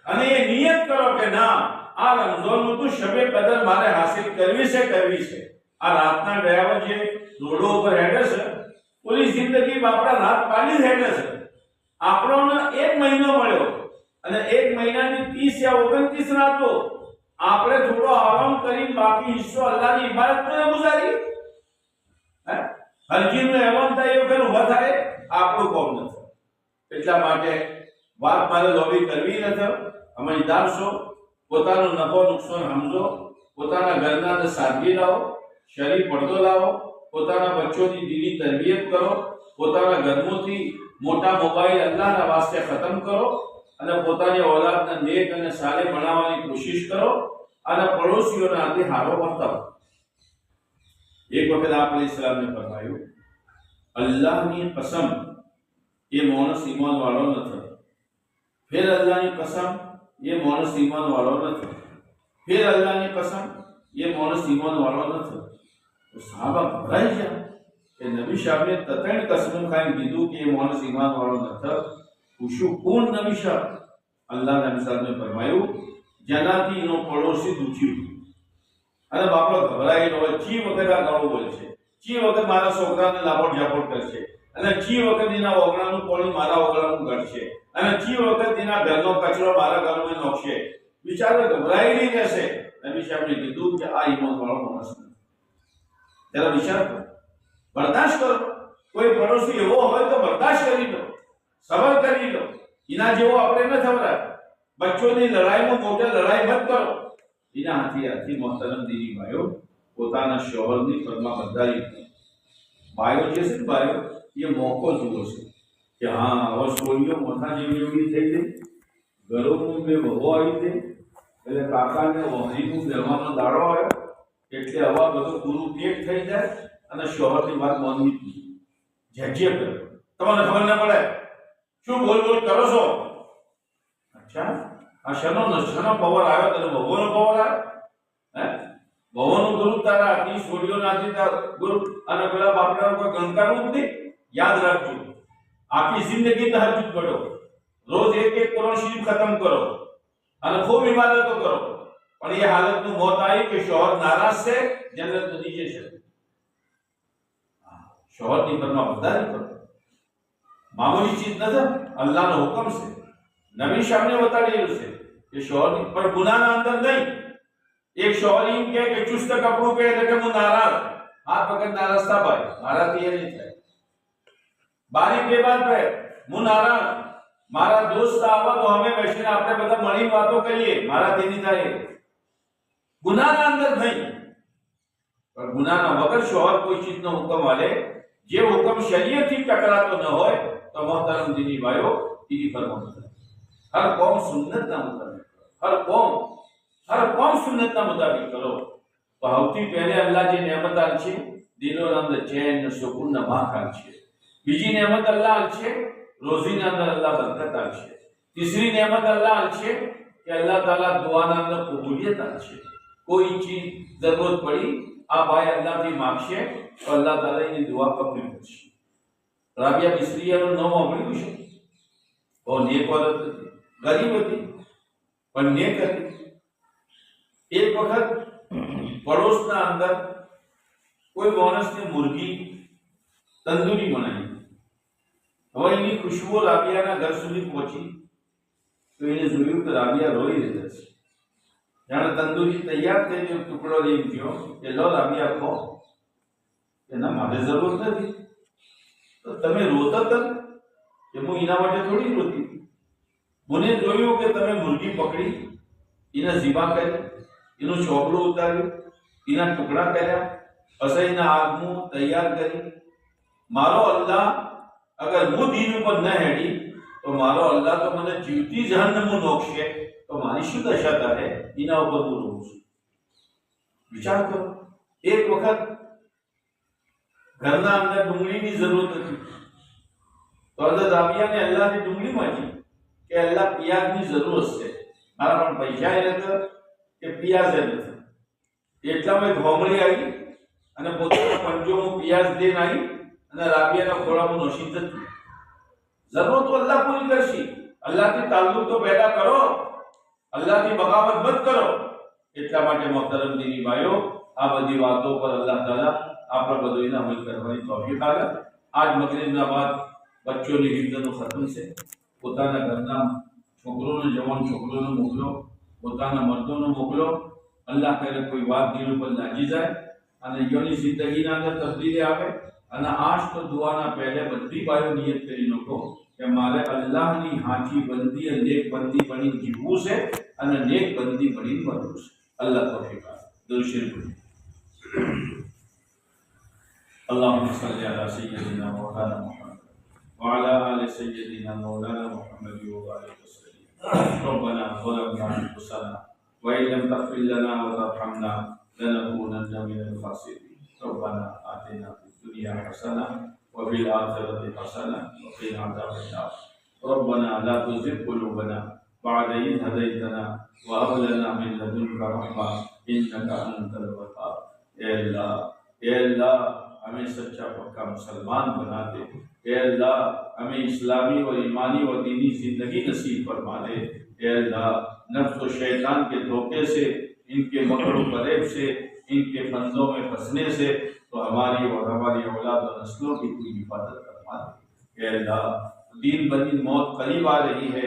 અને એ નિયત કરો કે ના, આ રમઝાનનું તો શબે કદર મારે હાસિલ કરવી છે. આ રાતના ગયા જે રોડો ઉપર હેડે છે, પૂરી જિંદગી આપણા રાત પાડી હેડે છે. આપણોને 1 મહિનો મળ્યો, અને 1 મહિનાની 30 યા 29 રાતો આપણે થોડો આરામ કરી બાકી હિસ્સો અલ્લાહની ઇબાદતમાં ગુજારી. હરજીનું એવન થાય એ વખત ઉભા થાય, આપણું કોમ નથી. એટલા માટે વાત મારે લોબી કરવી નથી. સમજદાર છો, પોતાનો નફો નુકસાન સમજો, પોતાના ઘરના સાદગી લાવો, શરીર પડદો લાવો, પોતાના બચ્ચોની દીની તરબિયત કરો, પોતાના ઘરમાંથી મોટા મોબાઈલ અલ્લાહના વાસ્તે ખતમ કરો, અને પોતાની ઓલાદને નેક અને સાલે બનાવવાની કોશિશ કરો, અને પડોશીઓના હાથે હારો વર્તાવો. એક વખત આપણે ઇસ્લામને ફરમાયું, અલ્લાહની કસમ એ માણસ ઈમાન વાળો નથી. ફેર અલ્લાહની કસમ એ માણસ ઈમાન વાળો નથી. ફેર અલ્લાહની કસમ એ માણસ ઈમાન વાળો નથી. તો સાહબા ગભરાઈ ગયા કે નબી સાહેબને તત્ણ કસમ ખાઈને કીધું કે એ માણસ ઈમાન વાળો નથી. પૂછ્યું, કોણ નબી સાહેબ? અલ્લાહના નબી સાહેબને ફરમાયું, જેનાથી એનો પડોશી દુખ્યું. અને બાપડો ગભરાયેલો હોય, ચી વખત આ ગાળો બોલશે, ચી વખત મારા છોકરાને લાપોટ ઝાપોટ કરશે, અને ચી વખત એના ઓગણાનું પાણી મારા ઓગણાનું ગળશે, અને ચી વખત એના ઘરનો કચરો મારા ઘરમાં નોખશે. બિચારો ગભરાયેલી રહેશે. નબી સાહેબને કીધું કે આ ઈમાન વાળો માણસ નથી. જરા વિચાર કરો, બરદાશ્ત કરો. કોઈ પડોશી એવો હોય તો બરદાશ્ત કરી લો, સબર કરી લો. એના જેવો આપણે ન થવરાય. બચ્ચોની લડાઈમાં મોટે લડાઈ મત કરો. એના હાથી મોહતરમ દીદી ભાઈઓ, પોતાના શોહરની ફરમાબરદારી ભાઈઓ જે છે ને, ભાઈઓ એ મોકો જુઓ છે કે હા, હવે સોળીઓ મોટા જેવી થઈ ગઈ, ઘરોનું બે બહુ આવી ગઈ, એટલે કાકાને વહરીનું બેવાનો દાડો આવ્યો, એટલે હવે બધું પૂરું પેક થઈ જાય, અને શોહરની વાત માનવી ઝેઝે કરે. તમને ખબર ના પડે શું બોલ કરો છો. અચ્છા, આ શનો પવર આવ્યો, તને ભગવાનનો પવર આવ્યો? ભગવાનનું ગુરુ તારા હાથની છોડીઓ નાથી ગુરુ, અને પેલા બાપડાનું કોઈ ગણકારવું જ નહીં. યાદ રાખજો, આખી જિંદગી તહજ્જુદ કરો, રોજ 1 કરોડ શરીફ ખતમ કરો, અને ખૂબ ઇબાદતો કરો, પણ એ હાલતનું મોત આવી કે શોહર નારાજ છે, જન્નત નીચે છે. શોહરની ફરમાબરદારી કરો, મામૂલી ચીજ નથી, અલ્લાહનો હુકમ છે, નબી સાહેબને બતાડેલું છે કે શોહરની પણ ગુનાના અંદર નહીં. એક શોહર એમ કે ચુસ્ત કપડું પહેરે કે હું નારાજ, હાથ પકડ નારાજ થા ભાઈ, મારાથી એ નહીં થાય. બારી બેબાદ પહેર, હું નારાજ, મારા દોસ્ત આવા તો અમે બેસીને આપણે બધા મળીને વાતો કરીએ, મારાથી નહીં થાય. ગુનાના અંદર નહીં, પણ ગુનાના વગર શોહર કોઈ ચીજનો હુકમ હાલે, જે હુકમ શરીયતથી ટકરાતો ન હોય તો મોહતરમ દીની ભાઈઓ એની ફરમાબરદારી. હર કોમ સુન્નતના મુતાબિક કરો, હર કોમ સુન્નતના મુતાબિક કરો. તો સૌથી પહેલે અલ્લાહ જે નેમત આલ છે, દિલોના અંદર ચેન ને સુકૂન ને માખાન છે. બીજી નેમત અલ્લાહ આલ છે, રોજીના અંદર અલ્લાહ બરકત આલ છે. तीसरी नेमत अल्लाह अच्छे कि अल्लाह ताला दुआना अंदर कबूलियत अच्छे. कोई चीज जरूरत पड़ी आ भाई अल्लाह की मांगशे तो अल्लाह ताला एनी दुआ कबूल करशे. राबिया मिस्रीयाનું નામ સાંભળ્યું છે? બહુ નેક औरत હતી, ગરીબ હતી પણ નેક હતી. એક વખત પડોશના અંદર કોઈ માણસને મુર્ગી તંદૂરી બનાવી. હવે એની ખુશ્બુ રાબિયાના ઘર સુધી પહોંચી તો એને જોયું કે રાબિયા રોઈ રહ્યા છે. જાણે તંદૂરી તૈયાર થઈ ગયો, ટુકડો લઈ ગયો કે લો રાબિયા ખો. એના મારે જરૂર નથી, તો તમે રોતા હતા કે હું એના માટે થોડી રોતી હતી. મને જોયું કે તમે મુર્ગી પકડી, એના ઝીબા કરી, એનું ચોપડું ઉતાર્યું, એના ટુકડા કર્યા, પછી એના આગમું તૈયાર કરી. મારો અલ્લાહ अगर वो दीन पर न हेडी तो मारो अल्लाह तो मैंने जीवती जहन्नम नोक्षे तो मारी शु दशा है इना ऊपर वो रोग छे. विचार करो, एक वक्त घरना अंदर डूंगળી ની જરૂરત હતી તો હઝરત રાબિયા ને અલ્લાહ ની ડુંગળી માંગી કે અલ્લાહ પિયાજ ની જરૂરત છે, મારા પણ પૈસા નથી કે પિયાજ નથી. એટલામાં એક ભોમળી આવી અને પોતાના પંજોમાં પિયાજ દઈને આવી અને રાબિયાના ખોળામાં નોશી જતી. જરૂર તો અલ્લાહ પૂરી કરશે. અલ્લાહથી તાલ્લુક તો પેદા કરો, અલ્લાહથી બગાવત મત કરો. એટલા માટે મોહતરમ દીની ભાઈઓ, આ બધી વાતો પર અલ્લાહ તાલા આપણા બધાને અમલ કરવાની તૌફીક આપે. આજ મગરિબના બાદ બચ્ચોની હિફ્ઝનો ખતમ છે. પોતાના ઘરના છોકરોને, જવાન છોકરોને મોકલો, પોતાના મર્દોને મોકલો. અલ્લાહ કરે કોઈ વાત દિલ ઉપર લાગી જાય અને યોની જિંદગીના અંદર તબદીલી આવે. અને આજ તો દુઆના પહેલે બધી બાયો નિયત કરી નાખો કે મારે અલ્લાહની હાજી બંદી અને નેક બંદી બની જીવવું છે અને નેક બંદી બની મરવું છે. અલ્લાહ તૌફીક આપે. દરૂદ શરીફ અલ્લાહુમ્મા સલ્લી અલા સય્યિદિના મૌલાના મુહમ્મદ વ અલા આલી સય્યિદિના મૌલાના મુહમ્મદ વ બારિક વસલ્લિમ. ربنا ظلمنا انفسنا وان لم تغفر لنا وترحمنا لنكونن من الخاسرين. ربنا آتنا الدنيا حسنة وفي الآخرة حسنة وقنا عذاب النار. ربنا لا تزغ قلوبنا بعد إذ هديتنا وهب لنا من لدنك رحمة إنك أنت الوهاب. ए अल्लाह हमें सच्चा पक्का मुसलमान बना दे. ए अल्लाह हमें इस्लामी और ईमानी और दीनी जिंदगी नसीब फरमा दे. ए अल्लाह नफ्स और शैतान के धोखे से, इनके मकर फरेब से, इनके फंदों में फंसने से तो हमारी और हमारी औलाद और नस्लों की पूरी हिफाजत फरमा दे. अल्लाह दीन बनी मौत करीब आ रही है.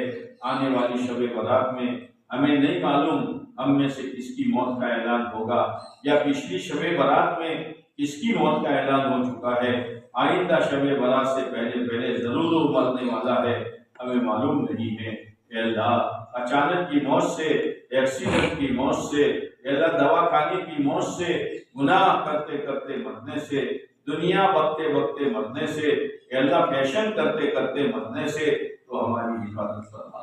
आने वाली शब बारात में हमें नहीं मालूम हम में से किसकी मौत का ऐलान होगा या पिछली शब बारात में किसकी मौत का ऐलान हो चुका है. आइंदा शब बारात से पहले पहले जरूर मरने वाला है, हमें मालूम नहीं है. अल्लाह अचानक की मौत से, एक्सीडेंट की मौत से, अल्लाह दवाखाने की मौत से, गुनाह करते करते मरने से, दुनिया बकते बकते मरने से, अल्लाह फैशन करते करते मरने से तो हमारी हिफाजत फरमा.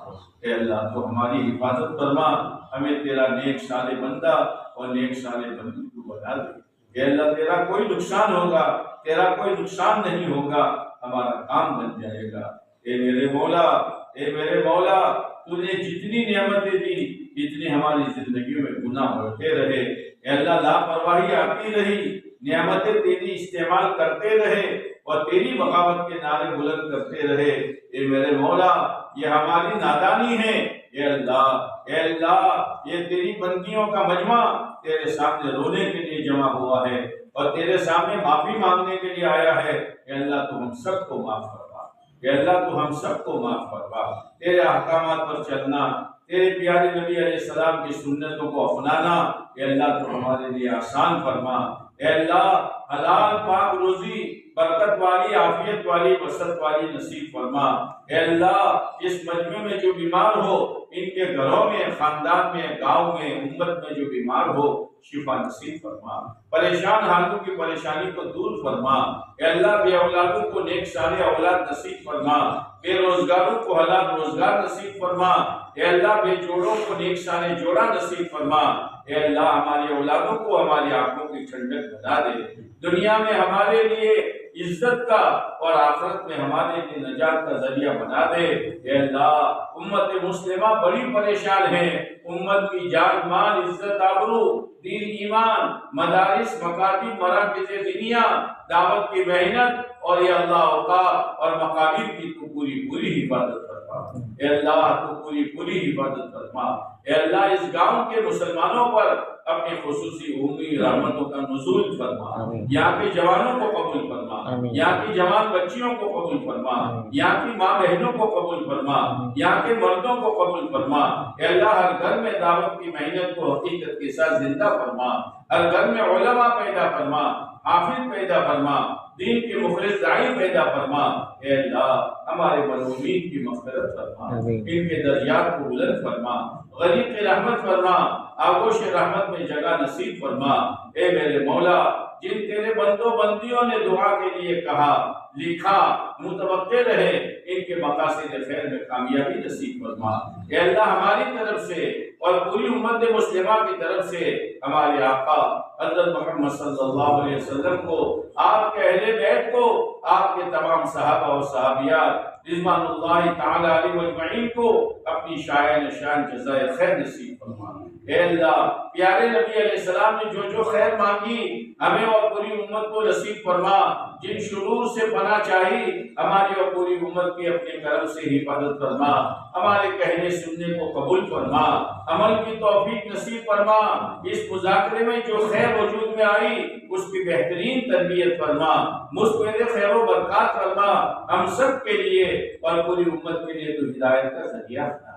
अल्लाह तो हमारी हिफाजत फरमा, हमें तेरा नेक साले बंदा और नेक साले बंदी को बना दे. अल्लाह तेरा कोई नुकसान होगा, तेरा कोई नुकसान नहीं होगा, हमारा काम बन जाएगा. ए मेरे मौला तूने जितनी नेमतें दी इतनी हमारी जिंदगी में गुनाह बढ़ते रहे. अल्लाह लापरवाही आती रही, नेमतें तेरी इस्तेमाल करते रहे और तेरी बगावत के नारे बुलंद करते रहे. ये मेरे मौला ये हमारी नादानी है, ए अल्लाह ये तेरी बंदियों का मजमा तेरे सामने रोने के लिए जमा हुआ है और तेरे सामने माफी मांगने के लिए आया है। ए अल्लाह तू हम सबको माफ फरमा, ए अल्लाह तू हम सबको माफ फरमा। तेरे अहकामात पर चलना, तेरे प्यारे नबी अलैहिस्सलाम की सुन्नतों को अपनाना ए अल्लाह तू हमारे लिए आसान फरमा। ए अल्लाह हलाल पाक रोजी बरकत वाली, आफियत वाली, बसत वाली नसीब फरमा। ए अल्लाह इस मजमे में जो बीमार हो, इनके घरों में, खानदान में, गांव में, उम्मत में जो बीमार हो शिफा नसीब फरमा। परेशान हालों की परेशानी को दूर फरमा। ए अल्लाह बे औलादों को नेक साले औलाद नसीब फरमा, बेरोजगारों को हलाल रोजगार नसीब फरमा। ए अल्लाह बेजोड़ों को नेक साले जोड़ा नसीब फरमा। ए अल्लाह हमारी औलादों को हमारी आंखों की ठंडक बना दे, दुनिया में हमारे लिए इज्जत का और आखिरत में हमारे लिए नजात का जरिया बना दे। ए अल्लाह उम्मत मुस्लिमा बड़ी परेशान है, उम्मत की जान माल इज्जत आबरू दीन ईमान मदारिस मकातिब मराकिज़ दुनिया दावत की मेहनत और ये अल्लाह औकात और मकाबिर की तू पूरी पूरी हिफाजत फरमा। ए अल्लाह तू पूरी पूरी हिफाजत फरमा। ए अल्लाह इस गांव के मुसलमानों पर अपने खुसूसी उम्मी रहमतों का नुज़ूल फरमा। यहाँ के जवानों को कबूल फरमा, यहाँ की जवान बच्चियों को कबूल फरमा, यहाँ की माँ बहनों को कबूल फरमा, यहाँ के मर्दों को कबूल फरमा। ए अल्लाह हर घर में दावत की मेहनत को हकीकत के साथ जिंदा फरमा, हर घर में उलमा पैदा फरमा, हाफिज पैदा फरमा, दीन के मुखलिस दाई पैदा फरमा। ए अल्लाह हमारे मज़लूमीन की मग़फ़िरत फरमा, इनके दर्जात को बुलंद फरमा, गरीब की रहमत फरमा, आगोश रहमत में जगह नसीब फरमा। ए मेरे मौला, जिन तेरे बंदों बंदियों ने दुआ के लिए कहा लिखा मुतवक्किल रहे, इनके मकासिद खैर में कामयाबी नसीब फरमा। ए अल्लाह हमारी तरफ से और पूरी उम्मत मुस्लिमा की तरफ से हमारे आका हज़रत मोहम्मद सल्लल्लाहु अलैहि वसल्लम को, आपके अहले बैत को, आपके तमाम सहाबा और सहाबियात रिज़वानुल्लाहि ताला अलैहिम अजमईन को अपनी शान शान जज़ाए खैर नसीब फरमा। ए अल्लाह प्यारे नबी अलैहिस्सलाम ने जो जो खैर मांगी हमें और पूरी उम्मत को नसीब फरमा। जिन शुरूर से पनाह चाही हमारी और पूरी उम्मत की अपने करम से हिफाजत फरमा। हमारे कहने सुनने को कबूल फरमा, अमल की तौफीक नसीब फरमा। इस मुज़ाकरे में जो खैर वजूद में आई उसकी बेहतरीन तरबियत फरमा, मुस्बित खैर व बरकत फरमा हम सब के लिए और पूरी उम्मत के लिए तो हिदायत का जरिया बना।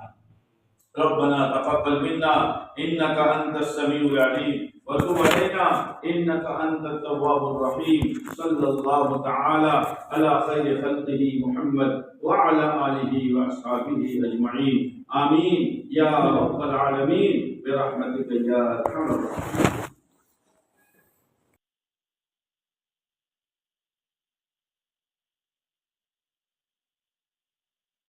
रब्बना तक़ब्बल मिन्ना इन्नका अंतस समीउल अलीम व तुब अलैना इन्नका अंतत तव्वाबुर रहीम। सल्लल्लाहु तआला अला खैरि खल्क़िही मुहम्मद व अला आलिहि व अस्हाबिहि अजमईन। आमीन या रब्बल आलमीन बिरहमतिका या अरहमर राहिमीन।